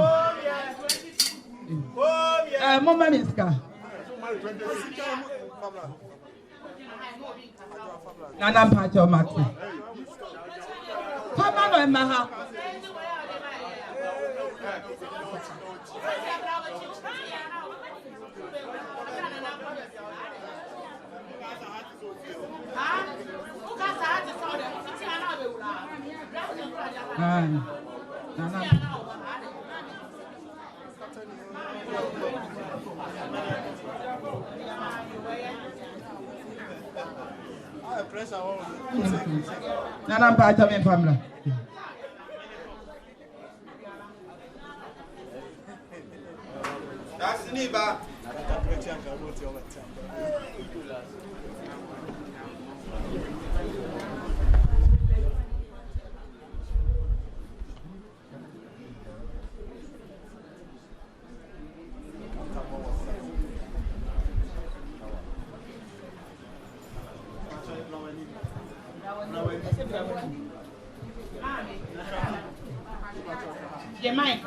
Mama Miska. Nana Pacho Maxi. Come on, Maha. Nana Pacho me family. that's ni ba The mic.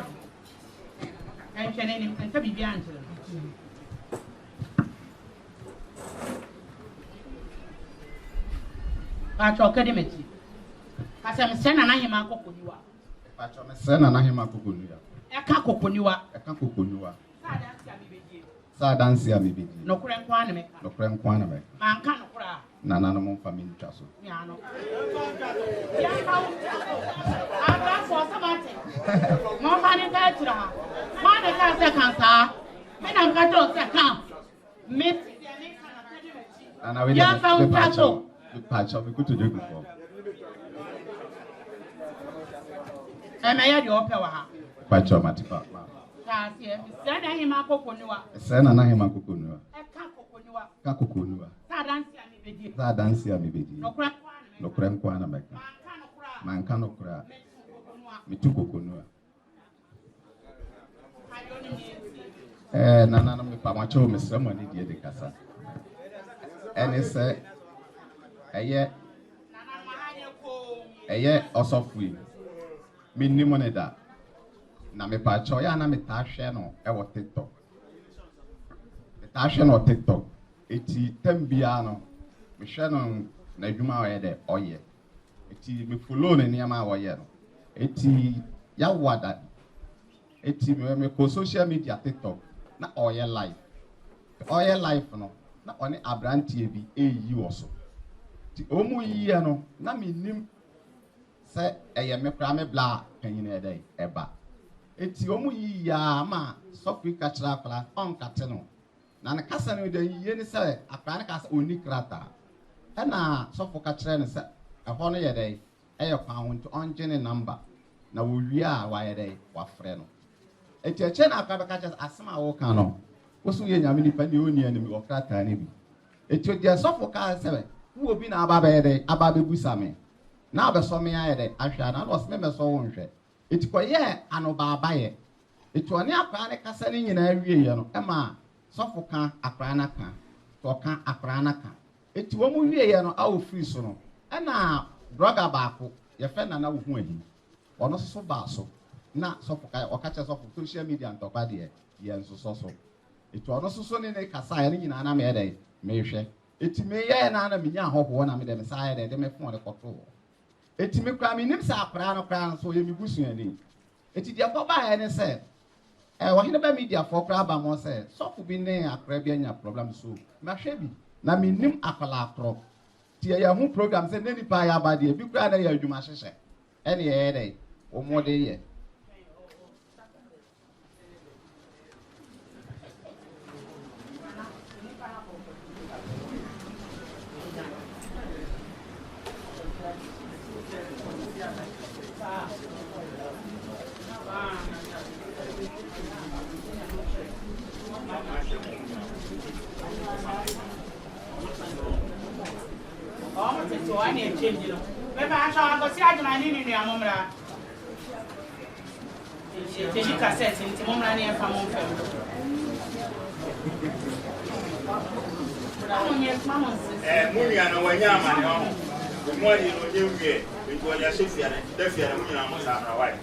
I'm saying, I'm going to be answered. Pacho academy. As I'm saying, I am a cocoa. Pacho me se Nana Hema kukunuya. Eka cocoa. Eka kukunuya. Sa dansi ya mibidi. No crème quan me. No krem kwana me. Man can't cry. Nana no mon family chaso. Yano. I'm not for something. More money that you have. One of the cancer. And I'm going to come. Miss Nana we Yeah, found Pacho. Pacho we go to do before. ɛmɛyɛ deɛ ɔpɛ wɔ ha Pacho Matipa. taasɛ sɛ na hema kokoniwa Sena na hema kokonua. ɛka kokoniwa Ka kokonua. saa dansi a mebɛdi Za dansi a mibedi. nokora No krem kwa na meka. Manka no kra. Mitu kokonua. Nana no me pamacho me sramo ni die de kasa. Ene se eye osofui. Mi ni mo ne da. Na me pacho ya na me ta hwe no e wo TikTok. Me ta hwe no TikTok. Eti tambia no me hwe no na adwuma o ye de oye. Eti me follow ne niam a wo ye no. Eti ya wada. Eti me ko social media TikTok na oye live. Oye live no na oni abrantie bi eyi wo so. Ti omu yi no na me nim se eye me kra me bla kanyin e dey eba. Eti omu yi ya ma sofi ka kira akra on kate no. Na ne kasa no de yi ne se akra ne kasa oni krata. E na sofo ka kira ne se ɛhɔ no yɛ dɛ ɛyɛ kwan ho nti ɔngye ne number na wɔwie a wɔayɛ dɛ wɔafrɛ no eti ɛkyɛ na akwa bɛka kyɛ asɛm a wɔka no woso yɛ nyame nipa ne ɔni anim ɔkrataa ne bi eti deɛ sɔfo kaa sɛ wo obi na aba bɛyɛ dɛ aba bɛbusa me na abɛsɔ me ayɛ dɛ ahwɛ na ɔsɛ me mɛsɔ wo nhwɛ eti kɔyɛ anobaaba yɛ eti ɔne akwa ne kasa ne nyinaa wie yɛ no ɛma sɔfo ka akwa na ka tɔka akwa na ka eti wɔn mu wie yɛ no awo free so no ɛna droga baako yɛfɛ nana wo ho ahi ɔno so ba so na sɔfo ka ɔka kyɛ sɔfo social media ntɔkwa deɛ yɛ nsoso so etu ɔno so ne kasa yɛ ne nyinaa na mɛ dɛ mehwɛ eti me yɛ na na menya ahɔhoɔ na me dɛ me sa yɛ dɛ de me fon de kɔto eti me kra me nim sɛ akora no kra no so yɛ me busuani eti deɛ kɔ ba yɛ ne sɛ wɔhene ba media fo kra ba mo sɛ sɔfo bi ne akora bi anya problem so mahwɛ bi na me nim akɔla akoro ti ya hu program se ne nipa ya ba de bi kura na ya adwuma hyehyɛ ene ye dɛ o mo de ye Teji cassette nti mo mra ne e fa mo fam. Munya no wanya amane ho. Mo ani no nye wie, nti wanya shefia ne, da fia ne munya mo sa ra wai.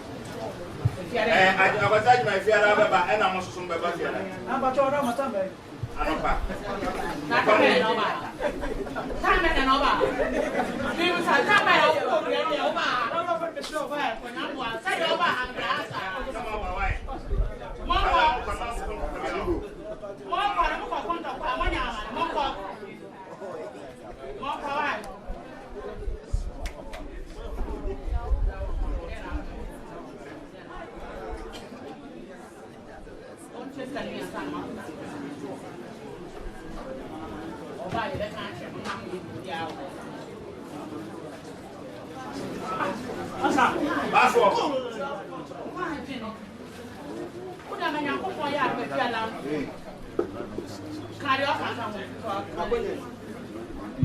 Abasaji my fia ra ba e na mo soso be ba fia ne. Abacho ra mo tambe. Anopa. Tambe no ba. Tambe no ba. Ni mo sa tambe o ko re o ba. No no be show ba ko na mo sa yo ba an gra sa.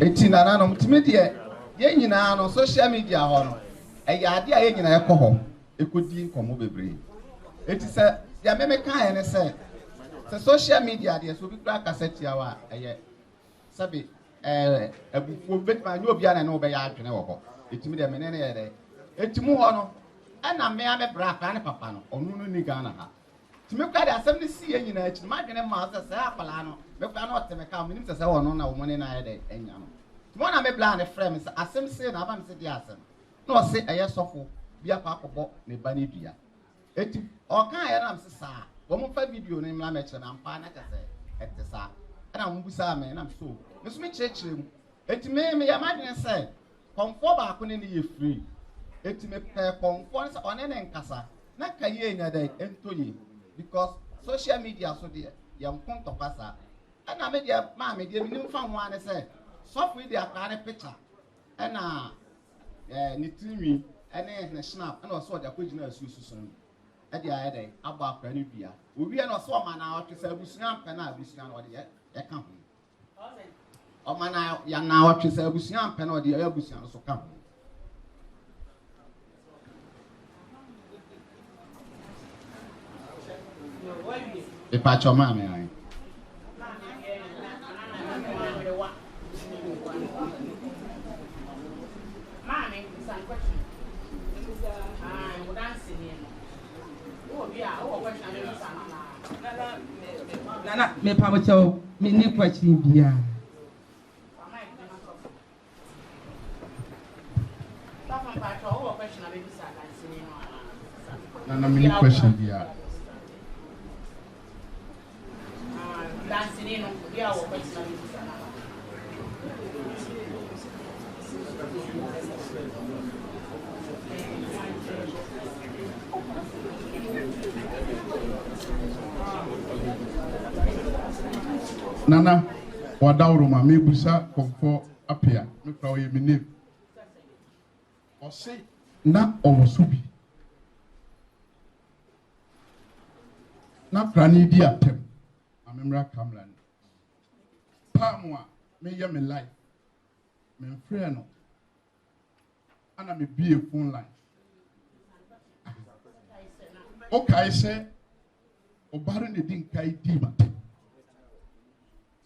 eti nana no mtime de ye nyinaa no social media ho no ɛyɛ ade a ye nyinaa ɛkɔ hɔ ekodi nkomo bebree eti sɛ ya meme kan ne sɛ social media de so bi kra cassette ya wa ɛyɛ sabi abufuo betma nyo bia na ne wo bɛyɛ adwene wɔ hɔ etimi de mene ne yɛ de etimu hɔ no ɛna me ame bra kra ne papa no ɔno no ni Ghana ha timi kra de asɛm ne si ye nyinaa ekyi ma adwene ma sɛ akɔla no me kra no ɔteme ka menim sɛ ɔno na wo mone na yɛ de enya no timo na me bla ne frɛ me sɛ asɛm se na aba me sɛ di asɛm na ɔse ɛyɛ sɔfo bia pa akɔbɔ ne ba ne dua eti ɔka yɛ na me sɛ saa wɔn fa video ne mla me kyerɛ na mpa na kyerɛ ɛte saa ɛna mo busa me na me so me so me kyerɛkyerɛ mu eti me yɛ ma dwene sɛ kɔnfɔ baako ne yɛ free eti me pɛ kɔnfɔ ne sɛ ɔne ne nkasa na ka yɛ nya dɛ entoye because social media so de yɛ nkonto pasa ɛna me deɛ ma me deɛ me nim fa ho ane sɛ sɔfo de akra ne picture ɛna ne tinwi ɛne ne snap ɛna ɔsɔ ɔde akɔgyina asusu so no ɛde ayɛ dɛ abɔ akora no bia owie na ɔsɔ ɔma na ɔtwe sɛ abusua mpɛ na abusua no ɔde yɛka ho ɔma na ya na ɔtwe sɛ abusua mpɛ na ɔde yɛ abusua no so ka ho Ipacho mame ai. Mami, san question. Mo dance ni no. O bi a, o question me san na. Nana, me pa mo cho, me ni question bia. Papa pa cho, o question me bi san dance ni no. Nana, me ni question bia. Dance ni no, bi a o question me bi san na. Nana, wadauruma me busa komfo apia me pra oye me name. O say na owosubi. Na prani di atem. Amemra kamera ni. Pamwa me ye me life. Me frɛ no. Ana me be a phone line. Okay, say obare ne din kai di matem.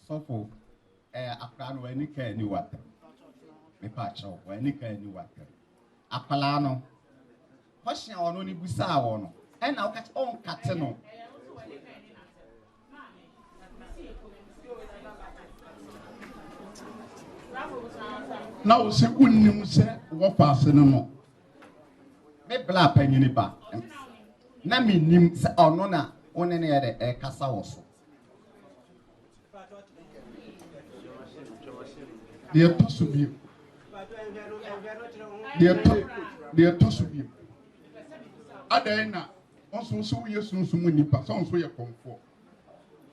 Sofo akra no wani ka ni wata me pa cho wani ka ni wata akala no question ono ni busa wo no e na o on kate no na o se unnim se wo paase no no me bla panyini ba na me nim se ono na one ne ye de kasa wo so de to so bi de to so bi adan na onso so wo yesu mu nipa so onso ye komfo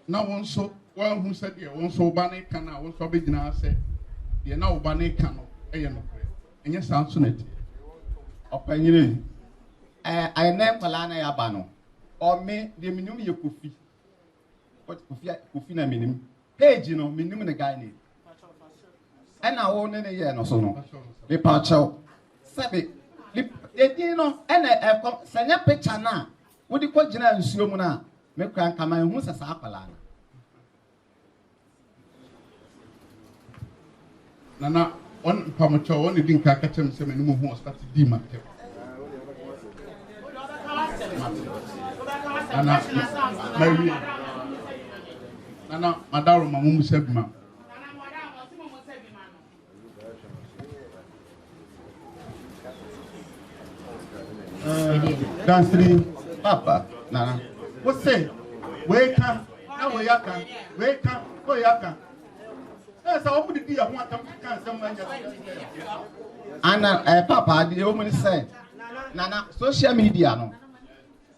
na wonso wan hu se de wonso ba ne kana wonso be gina se de na wo ba ne kana eye no kre enye sanso na ti opanyire ai na kwala na ya ba no o me de minum ye kofi kofi na minim page no minim ne guy ne ɛna wo ne yɛ no so no me pa kyɛw sɛbe edi no ɛna ɛkɔ sɛnyɛ picture na wodi kɔ gyina nsuo mu na me kran kama ehu sɛ saa akwala na nana on pa mo kyɛw on di nka kakyɛm sɛ me no hu start di matem nana madaro ma mu sabima dansiri papa nana wo say we kan na we yaka esa wo di ya ho atam kan sem anya ana papa de o mu ni say nana social media no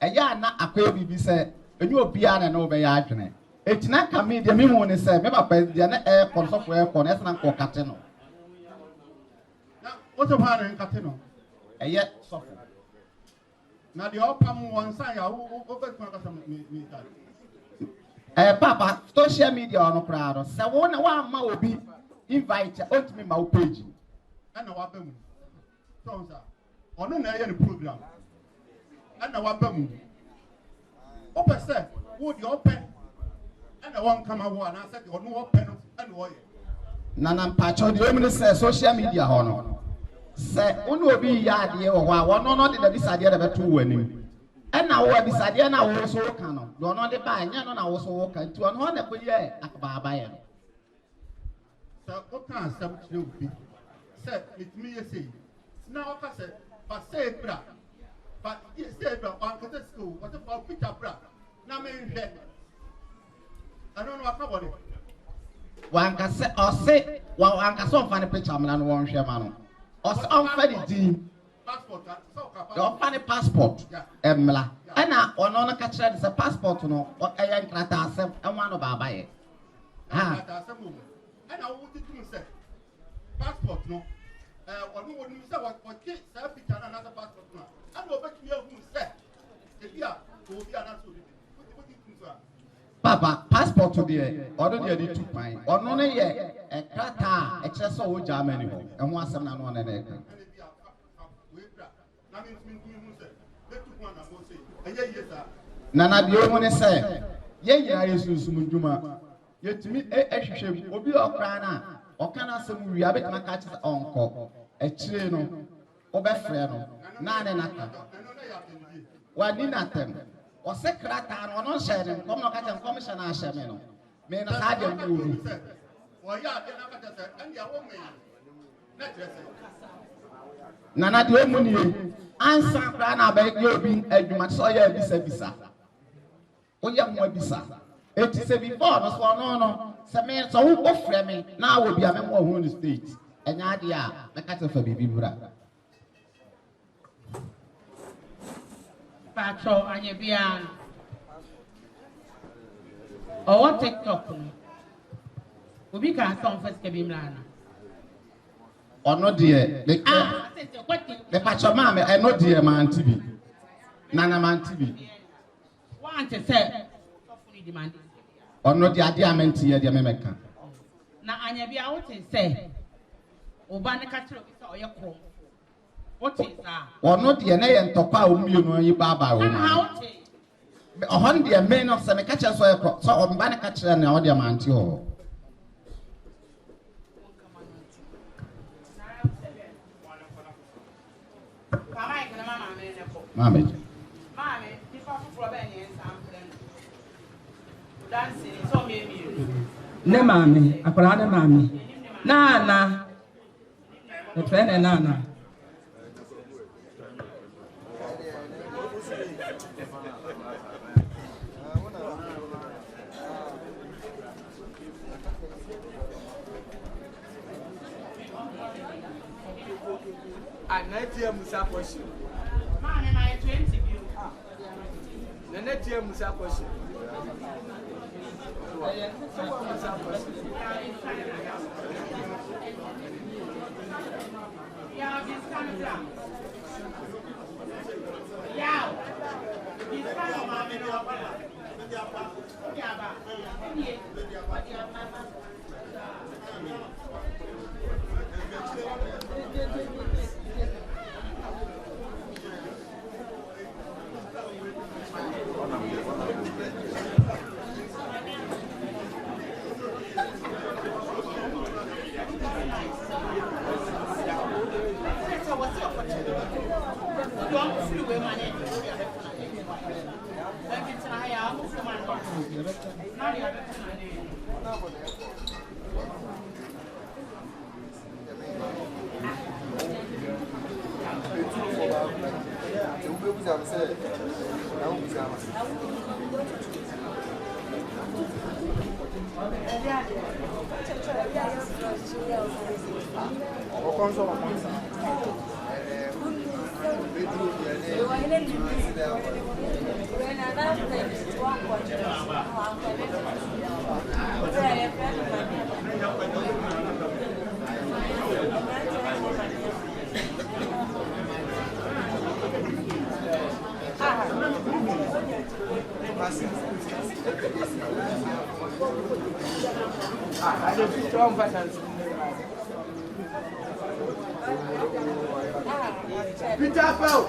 eya na akoye bibi say enyu obia na no be ya adwene etina ka media me mu ni say me papa dia na konsofo kon esa na ko kate no na wo to pa na kate no eye sofo na de opam wonsan ya wo be kon ka sam me papa social media no kra no se wo na wa ma obi invite ontimi ma o page ana wa ba mu so nsa ono na ye ne program ana wa ba mu o pe se wo di open ana won kama wo ana se ono open no ana wo ye nana mpacho de o mu se social media ho no se ono obi ya ade wo ho a wono no de da bisade de beto wanim ena wo bisade na wo so ka no do no de ba nya no na wo so wo ka nti ono na ko ye akaba ye no so o kan sam kire obi se mitimi ye sei na o ka se pa se bra pa ye se bra on ka se school what about picture bra na me hwe ano no aka body wan ka se o se wan ka so fa ne picture mna no won hwe ma no o se on fa di din passport so ka the funny passport emla ana ono no ka kire the passport no eya nkrata asem enwa no baba ye ha ana wo ti tun se passport no What do you say? What kids have picture and another passport? I know bet you who said, yeah, will be another. What do you think? Papa, passport to the order the 2 pine. Or no, a crata, excess of Germany, and one son and one and Nana, the only say, yea, I use Sumuduma. Yet to me, a ship will be of Crana, or can I some rabbit my catches uncle, a chino, or Befreno, none and nothing. Why did not them? Or secretary or no sharing, come not at a commission as Shamino. May not have your movie. Well, yeah, and your woman. Nana, the money, answer Crana by your being a Jumatsoya Bisa. Oh, young Webisa. It is a before, no, some men so offer me now will be a member of the state. And idea, the cattle for baby brother. Patrol and you beyond. Or what TikTok? We can't come first, Kabimlana. Or no, dear, the Patrol Mamma, and no dear man TV. Nana man TV. Want to say, demand. Or no, the idea meant to the American. Now, I never out and say, Obana catcher or your call. What is that? Or not the NA and Topa, you know, you Baba. A hundred men of some catchers so on Banner catcher and the audio man too. Mammy, Ne mami, akora ne mami. Nana. The friend and Nana. I 90 Musa question. Man, and I 20 view. The next year Musa question. Yeah, this kind of down. Yeah, this kind of mommy no. Peter Bell.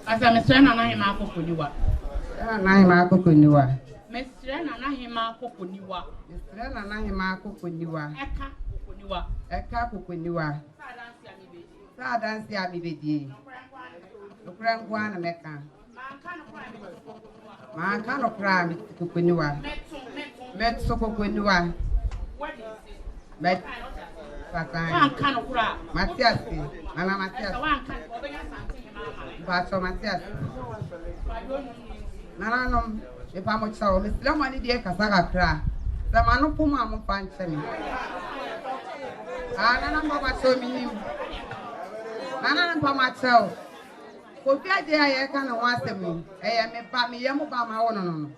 As I'm saying, I am a cocoa. Mestre Asantehemaa kokoniwa. Mestre Asantehemaa kokoniwa. Eka kokoniwa. Eka kokoniwa. Sa dansi abibedi. Nokura nkwa na meka. Manka nokura kokoniwa. Metso kokoniwa. Met Patan. Manka nokura. Matias. Mama Matias. Wanka obenya Asantehemaa. Bacho Matias. Nananom epa mo chawo Mestre mani die kasa kakra. Samano poma mo panchemi. Nana mama chawo minim. Nana mama chawo. Kofi aje aye ka na wasem. Eye me ba me yemu ba ma wono no.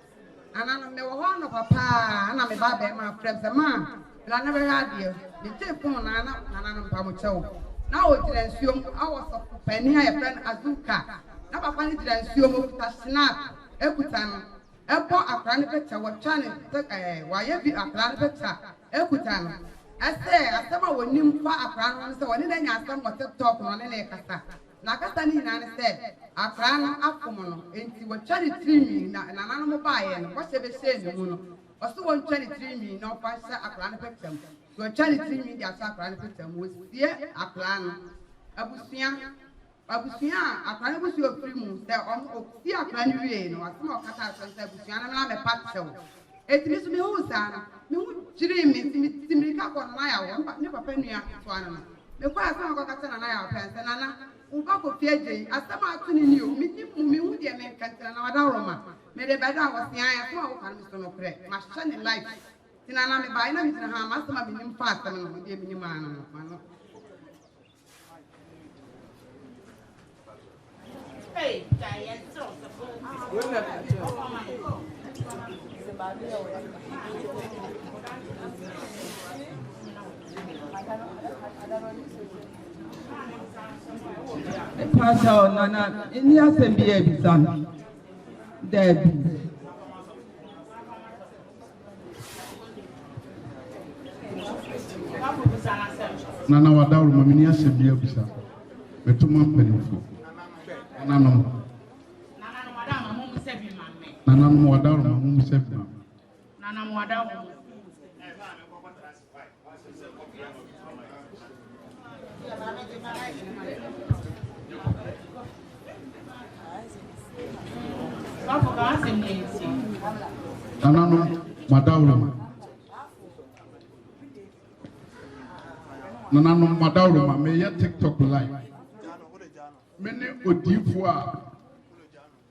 Nana me wo ho no papa na me ba be ma frem se ma. La na be radio. Ni telephone nana mama chawo. Na o dire nsuom awoso pani aye friend Azuka. Na papa ni dire nsuom o ta snap. Ekuta no ebo akra ne picture wo twa ne wa ye bi akra ne picture ekuta no ase asema wonim fa akra no se woni na nya asem wo TikTok no ne kasa na kasa ni na ne se akra no akom no enti wo twa ne trimi na nana mo ba ye no wo se be se ne mu no wo so wo twa ne trimi na fa sha akra ne picture wo twa ne trimi dia sha akra ne picture wo sie akra no abusia akran busi ofiri mu se ofi akran wie no asema okata akran se abusia na me patsew etiri so me hu sa no me hu jiri me timiri ka ko na ya wo ne papa nua to ana no me kwa asema ko kata na ya pense na na uba ko fie je asema atuni ni o me hu de me kanta na wada roma me de beda wo sia ya so wo kan mi so no pre ma hye ne life tina na me ba ina mi tina ha ma asema me nim fa asema no de me nim ana no Hey, Diane, so Pastor Nana, in the assembly, son, Debbie. Nana wadawro mamini assembly bisa. Betuma penifo. Nananom wadawro mamu sebi mamme. Nananom wadawro mamu sebi mamme. Nananom wadawro. Nananom wadawro mamme ye TikTok live. Mene odifo a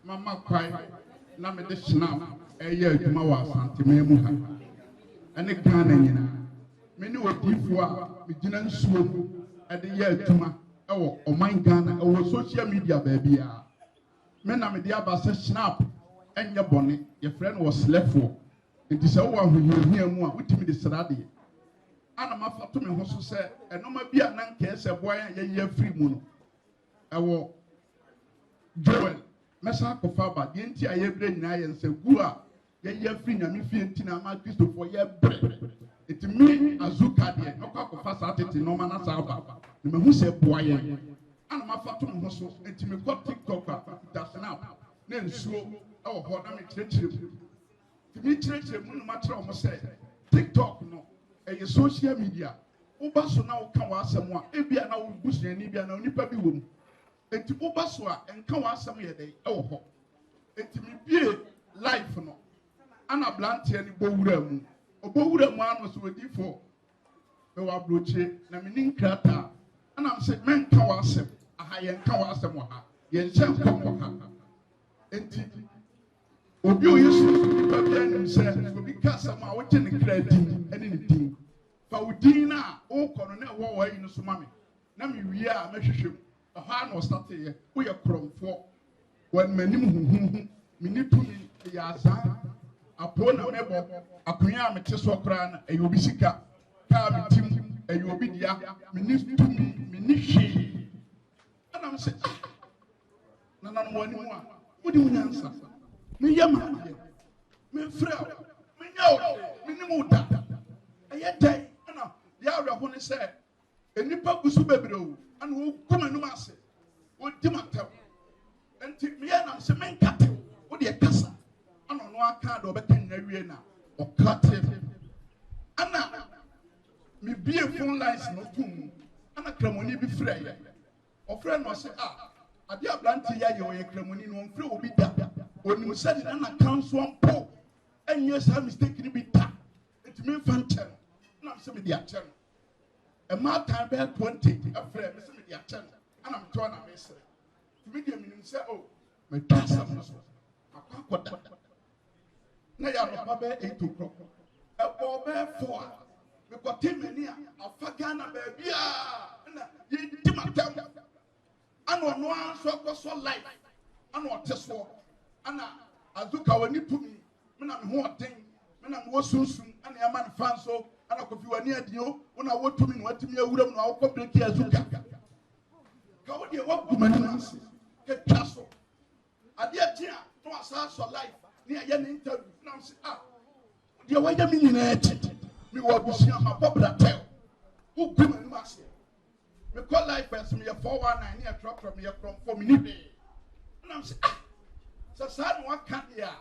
mama kwai na me de snap eye adwuma wa Asantehemaa mu ha ene Ghana nyina mene odifo a me gina nsuo mu ede ye adwuma ewo oman Ghana ewo social media baabi a me na me de aba se snap enye bone ye friend was lefo nti se wo ahohia mu a wutimi de srade ana mafato me ho so se enoma bi a nan ka ese boy a ye free mu no ewo Joel mesa kofa ba de nti aye bre nyina ye nse gu a ye free nyame fie nti na ma Christopher ye bre eti mi Azuka de nokwa kofa sa tete no ma na sa ba me hu se boa ye ana mafato me ho so eti me ko TikTok a da snap na nsuo ewo ho na me kirekire mi kirekire mu no ma kire o mo se TikTok no eye social media uba so na wo ka wa asem a ebia na wo busuani bia na onipa bi wo mu enti uba so a enka wa asem ye dey ewo ho enti mi bie life no ana blantie ni bowura mu obowura mu ano so odi fo me wa broche na me nin krata ana am se men ka wa asem aha ye nka wa asem ha ye nche nkom ha enti obi o yesu ba bia nim se obi ka asem a wo te ne krati ene ne din fa udin na o kono na wo wa yi no so mame na me wie a mehwehwem ha no start ye wo ye kromfo wan manim huhuhu mini tumi ya asa apo na mebo akonya mete so kra na e obi sika ka mitim e obi dia mini tumi mini hwe ana me se na no wani mu a wodi munyansa me yama me fra me nyawo mini mu da aye dai ana ya awrako ne se enipa gusu bebre o ana wo kuma num ase wo dimatam enti me ya na se men kate wo de kasa ana no aka da obeka nya wie na ɔkate ana me bie phone lines no tum ana kramoni bi frɛ yɛ ɔfrɛ no sɛ ade abrante yɛ ɔyɛ kramoni no ɔmfrɛ obi da onim sɛ ne na kanso mpo ɛnyɛ saa mistake ni bi ta etimi mfa nkyɛ no na sɛ me de akyɛ no ɛma time bɛɛ 20 ɛfrɛ me sɛ me de akyɛ no ana me tɔ na me sɛ tumi de minim sɛ me twa asɛm no so akɔda na yɛ anɔpa bɛɛ 8 o'clock ɛbɔ bɛɛ 4 a mekɔte m'ani a afa Ghana baabi a na yɛdi matam ana ɔno ara nso akɔ so life ana ɔte soɔ ana Azuka wani tumi mena me ho ɔden mena me wɔ sunsun ana yɛma ne fa nso ana Kofi wani adio wona wɔ tumi na watumi awura mu na wokɔ breki Azuka ka wo deɛ wagu m'anim ase kɛtwa so adeɛ tea na wasa so life ne ɛyɛ ne interview na sɛ deɛ wayɛ me nyinaa akyi me wɔ abusua ma bɔ bratɛw wogu m'anim ase mekɔ life as meyɛ 419 ne yɛtrɔtrɔ meyɛ krɔmfɔ me ne hwee na sɛ sɛ saa ne waka deɛ a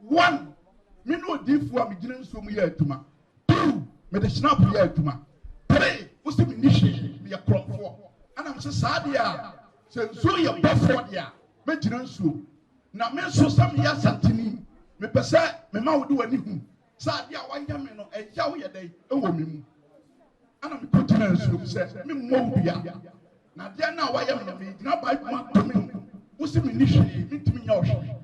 1 me ne odiifoɔ a megyina nsuo mu yɛ adwuma 2 mede snap yɛ adwuma 3 wo sɛ menni hwee meyɛ krɔmfoɔ ana mesɛ saa deɛ a sɛ nsuo yɛ bɔfoɔ deɛ a mɛgyina nsuo na me nso sɛ meyɛ asanteni mepɛ sɛ mema wode w'ani hu sɛ adeɛ a wayɛ me no ɛyɛ wo yɛ dɛn ɛwɔ me mu ana mekɔgyina nsuo mu sɛ memmɔ wo dua na adeɛ no a wayɛ me no megyina baadwuma atɔme no wo sɛ menni hwee mentumi nyɛ wo hwee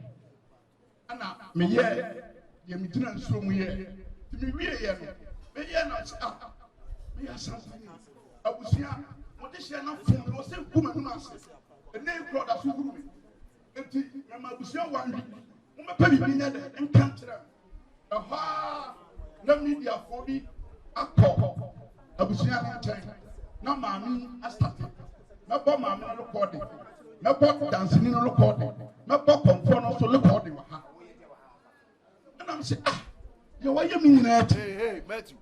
ana meyɛ deɛ megyina nsuo mu yɛ nti mewieɛ no meyɛ na sɛ meyɛ asanteni abusua mode hyɛ no fom no wɔ sɛ gu m'anim ase ɛnɛ kurɔ da so huru me nti mema abusua wanwe womɛpɛ biribi nyɛ dɛ nka nkyerɛ ɛhɔ a na mediafoɔ bi akɔ abusua no nkyɛn na maame astate mɛbɔ maame no rekɔɔde mɛbɔ danseni no rekɔɔde mɛbɔ kɔmfoɔ no nso rekɔɔde wɔ ha ɛnam sɛ deɛ wayɛ me nyinaa akyi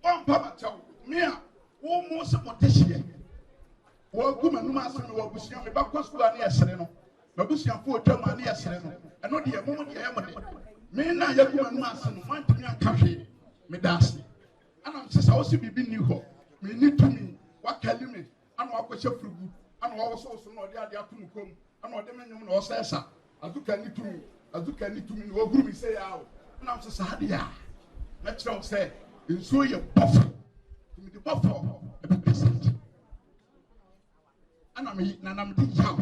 ɔmpa makyɛw me a wo mu sɛ mɔte hyeɛ wɔagu m'anim ase me wɔ abusua mebɛkɔ sukuu a ne yɛsere no mabusuafoɔ atwa mu a ne yɛsere no ɛno deɛ mo deɛ ɛyɛ mo de me na yɛgu m'anim ase no mantumi anka hwee meda ase ana sɛ sɛ wo sɛ biribi nni hɔ menni tumi wakali me ana wakɔhyɛ furugu ana wɔwosowoso na ɔde ade ato mu kom ana ɔde me nwom na ɔsɛ sa Azuka ni tumi na wɔguru me sɛ yɛ awo ana sɛ saa deɛ a mɛkyerɛ wo sɛ nsuo yɛ bɔfo tumi de bɔfo ɛbɛpɛ sɛ ana me nanam de yaw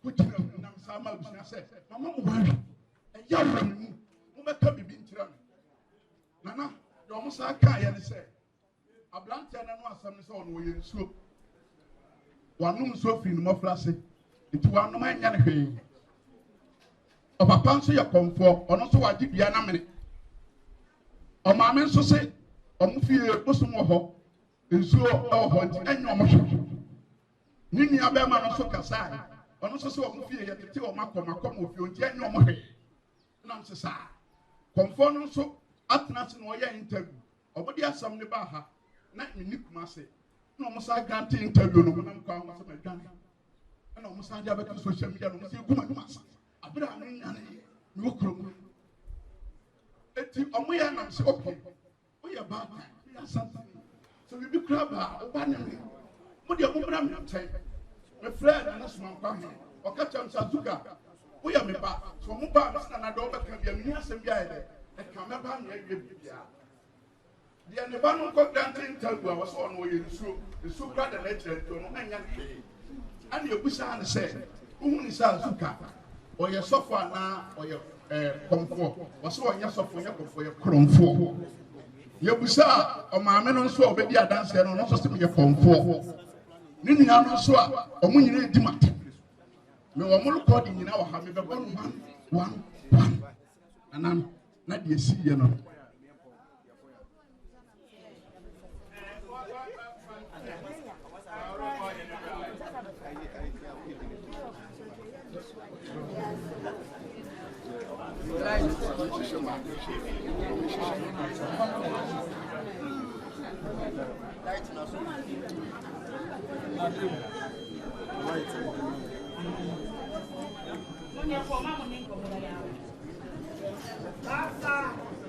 wogyina mu nam saa ma abusua sɛ mama mo wawe ɛyɛ wɔ me mu mobɛka biribi nkyerɛ me nana deɛ ɔmo saa kaeɛ ne sɛ aberanteɛ no no asɛm ne sɛ ɔno wɔyɛ nsuo wanom nsuo firi no mmɔfra ase nti wanom anyɛ ne hwee ɔpapa nso yɛ kɔmfoɔ ɔno nso wagye dua na mene ɔmaame nso se ɔmo fie bosom wɔ hɔ nsuo ɛwɔ hɔ nti ɛnyɛ ɔmo hwɛ ne nua bɛrima no nso kasae ɔno nso sɛ ɔmo fie yɛtete ɔmo akɔmakɔm wɔ fie nti ɛnyɛ ɔmo hwɛ nam sɛ saa kɔmfoɔ no nso atena ase na ɔyɛ interview ɔmo de asɛm ne ba ha na menni kuma ase na ɔmo saa grante interview no ɔmo nam kɔ ahoma sɛ madwane ɛna ɔmo saa de abɛto social media no ɔmo sɛ egu m'anim ase abere a menyane me wɔ kurom eti ɔmo yɛ nam sɛ okay woyɛ baatan woyɛ asanteni sɛ biribi kura ba a woba ne me mo deɛ mommra me nkyɛn mefrɛ Nana Somankwa he ɔka kyerɛ m sɛ Azuka woyɛ me ba sɛ ɔmo baa me sɛ nanadɛ wobɛka bia menni asɛm bi ayɛ dɛ ɛka mɛba me awie biribiaa deɛ ne ba no nkɔ grante interview a wɔ sɛ ɔno ɔyɛ nsuo kora da n'akyirɛ nti ɔno ɛnyɛ ne hwee ane ɛbusaa ne sɛ wohu ne sɛ Azuka ɔyɛ sɔfo anaa ɔyɛ kɔmfoɔ wɔ sɛ ɔnyɛ sɔfo ɔnyɛ kɔmfoɔ ɔyɛ korɔmfoɔ yɛbusaa ɔmaame no nso a ɔbɛdi adanseɛ no ɔno nso sɛ meyɛ kɔmfoɔ ne nua no nso a ɔmo nyinaa di mata mewɔ mo rekɔde nyinaa wɔ ha mebɛbɔ no 1 anam na deɛ siiɛ no Basta!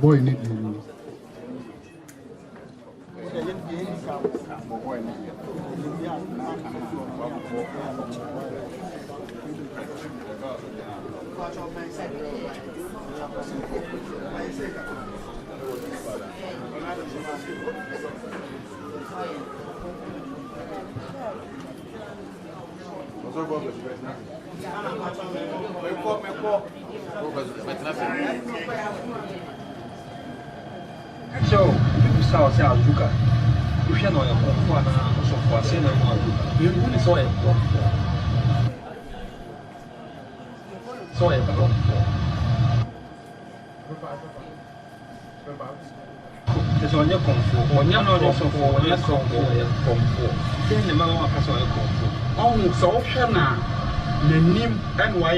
Boy, need you. So, you saw Azuka. You should know your Kofi and also for saying you really saw it. So, it's on your comfort. When you're not also for your comfort. Then the man was on your comfort. Oh, so Shana, the name and why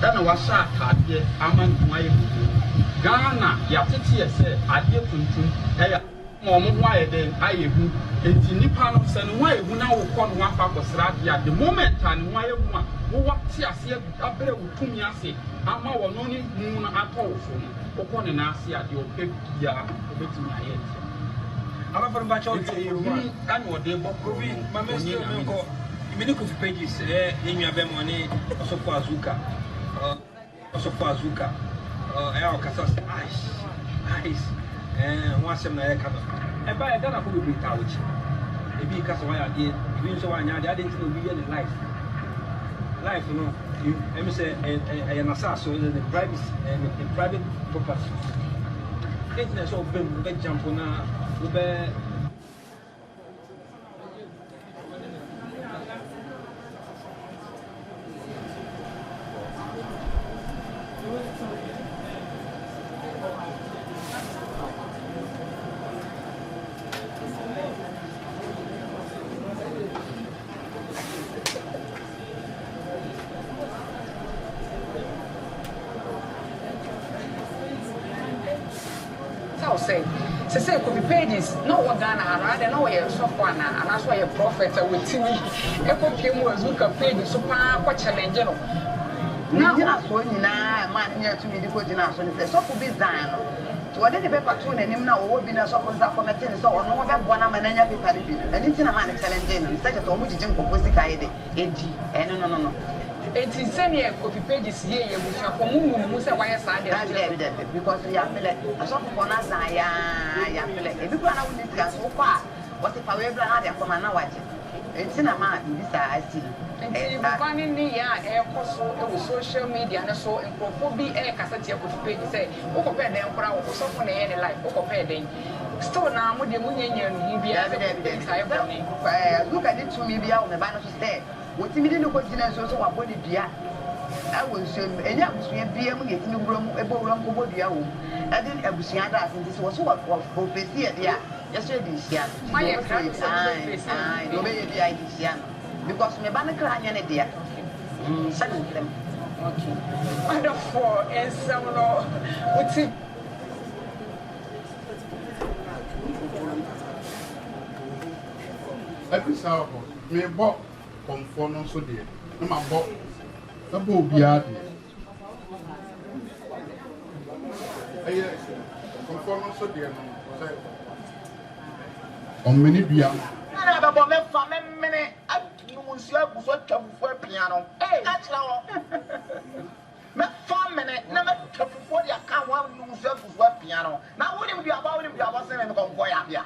and was a idea, Aman Why Ghana, Yatiti said, I did to Mom, why then I who it's in Nippon of San Way who now upon one papa Sradia at the moment and why one who what see us here up there with Tumiasi, I'm our noni moon at all from upon an Asia, your big yard, bit in my head. I'm from Bachon and what they bought Kofi, my Mr. Many pages in your money, also for Azuka. Also for Azuka. Our Casas ice. And once a night, and by a gun, could be couch. Maybe because why I did, even so I didn't know we had life. Life, you know, you say an assassin in the private property. It's so big jump on a say could be pages, no one done, I don't know where so far now, and that's why a prophet with TV. Echo came was look at pages, so quite challenging. Now, man, near to me, the good enough, and so could be Zion. To what did the paper tune and him now will be a sort of committee, so no one man and any people, and it's in a man challenging, and such a Tomuji Jim Composite and no. It is semi copy pages here, which are for Musa Wire because we are a sort of one as I am. If you can't only go so far, what if I ever had a command now? It's in a man, this I see. And finding the social media and so in Profobi air cassette of page say, Open them for our someone any life, Open. Still now, with the Munian, be evidence. Look at it to me, be out the banner to stay. What you didn't go to so I body dear. I will say, and that was be able to get new room, a room over the hour. I didn't ever see that, and this was what was Kofi here. Yesterday, this year. My I obey the idea because my banner crying any dear. Send them. Okay. Wonderful, and some what's it? Every sour, me bought. kɔnfɔ no nso deɛ na ma bɔ obiara deɛ ɛyɛ kɔnfɔ no nso deɛ no sɛ ɔmmeni dua no. na bɛbɔ mɛfa mɛmene atum nsuo agu so atwa fufuo apia no ka kyerɛ hɔ mɛfa mene na mɛtwa fufuo de aka ho anum nsuo agu so apia no na wonim duaba sɛ me kɔnkɔ yɛ abea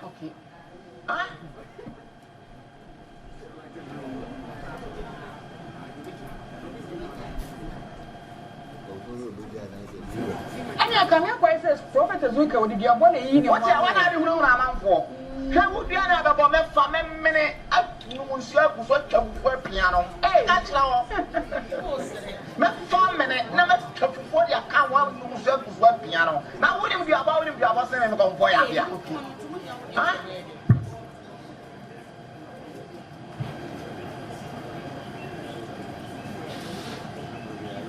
ɛne aka mekɔe sɛ Prophet Azuka wode duabɔ na ɛyi ne wɔkyɛ wana ade hunahuna amanfoɔ hwɛ wo dua no abɛbɔ mɛfa mɛmene atum nsuo agu so atwa fufuo apia no ka kyerɛ hɔ mɛfa mene na mɛtwa fufuo de aka ho anum nsuo agu so apia no na wonim duaba sɛ me kɔnkɔ yɛ abea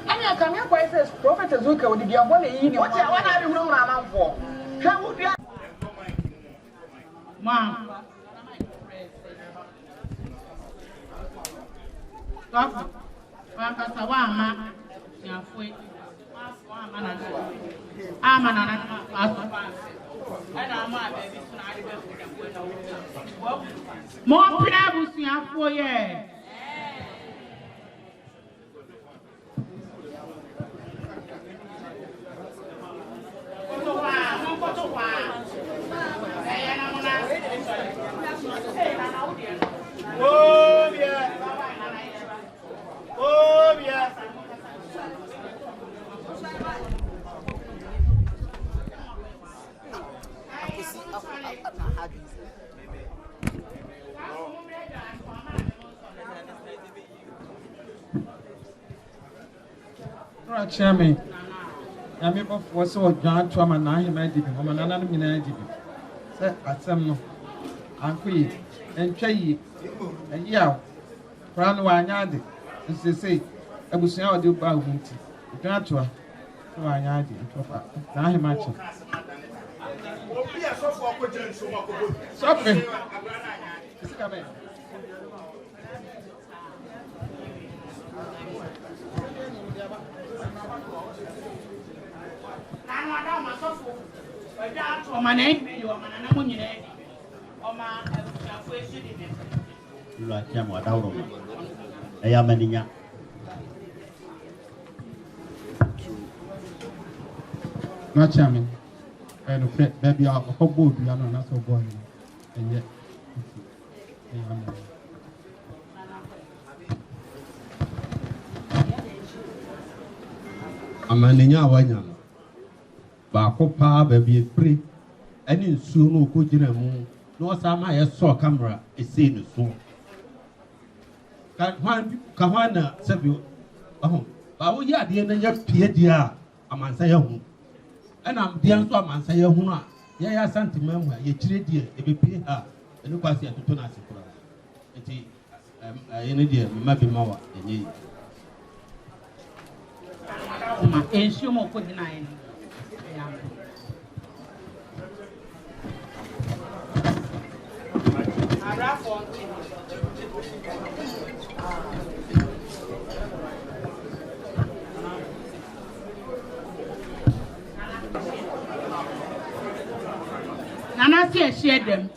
ɛne aka mekɔe sɛ Prophet Azuka wode duabɔ na ɛyi ne wɔkyɛ wana ade hunahuna amanfoɔ hwɛ wo dua Mom. Stop. Wakasa wama nyafwe. Wama na. Ama na na aso. Ana ama baby suna ade be na wo. Mo pina busuafo ye. Oh yeah. Oh yeah. Chairman, I'm able for so John to my nine, my did, woman, and I'm in a did. Say, at some uncle and Chay, and yeah, Crown one yard, as they say, I was now do by Winty. Gratua, so I yard, now he matching. Sorry. No chairman, and baby, I'll board you are not so boy, and yet. Amaninya wanya baako paa baabi efiri ɛne nsuo no ko gyina mu na ɔsa ma yɛ sɔ camera esi ne so ka hwan na sɛbi ɔho baawo yɛ adeɛ na yɛ pie deɛ a amansa yɛ ho ɛna deɛ nso amansa yɛ ho a yɛyɛ Asantehemaa mu a yɛkyerɛ deɛ ebepie ha ɛne kwasi atoto na ase kora eti ɛyɛ ne deɛ mma bi ma wa ɛnyɛ yi. Ensure more good night. Nana share them.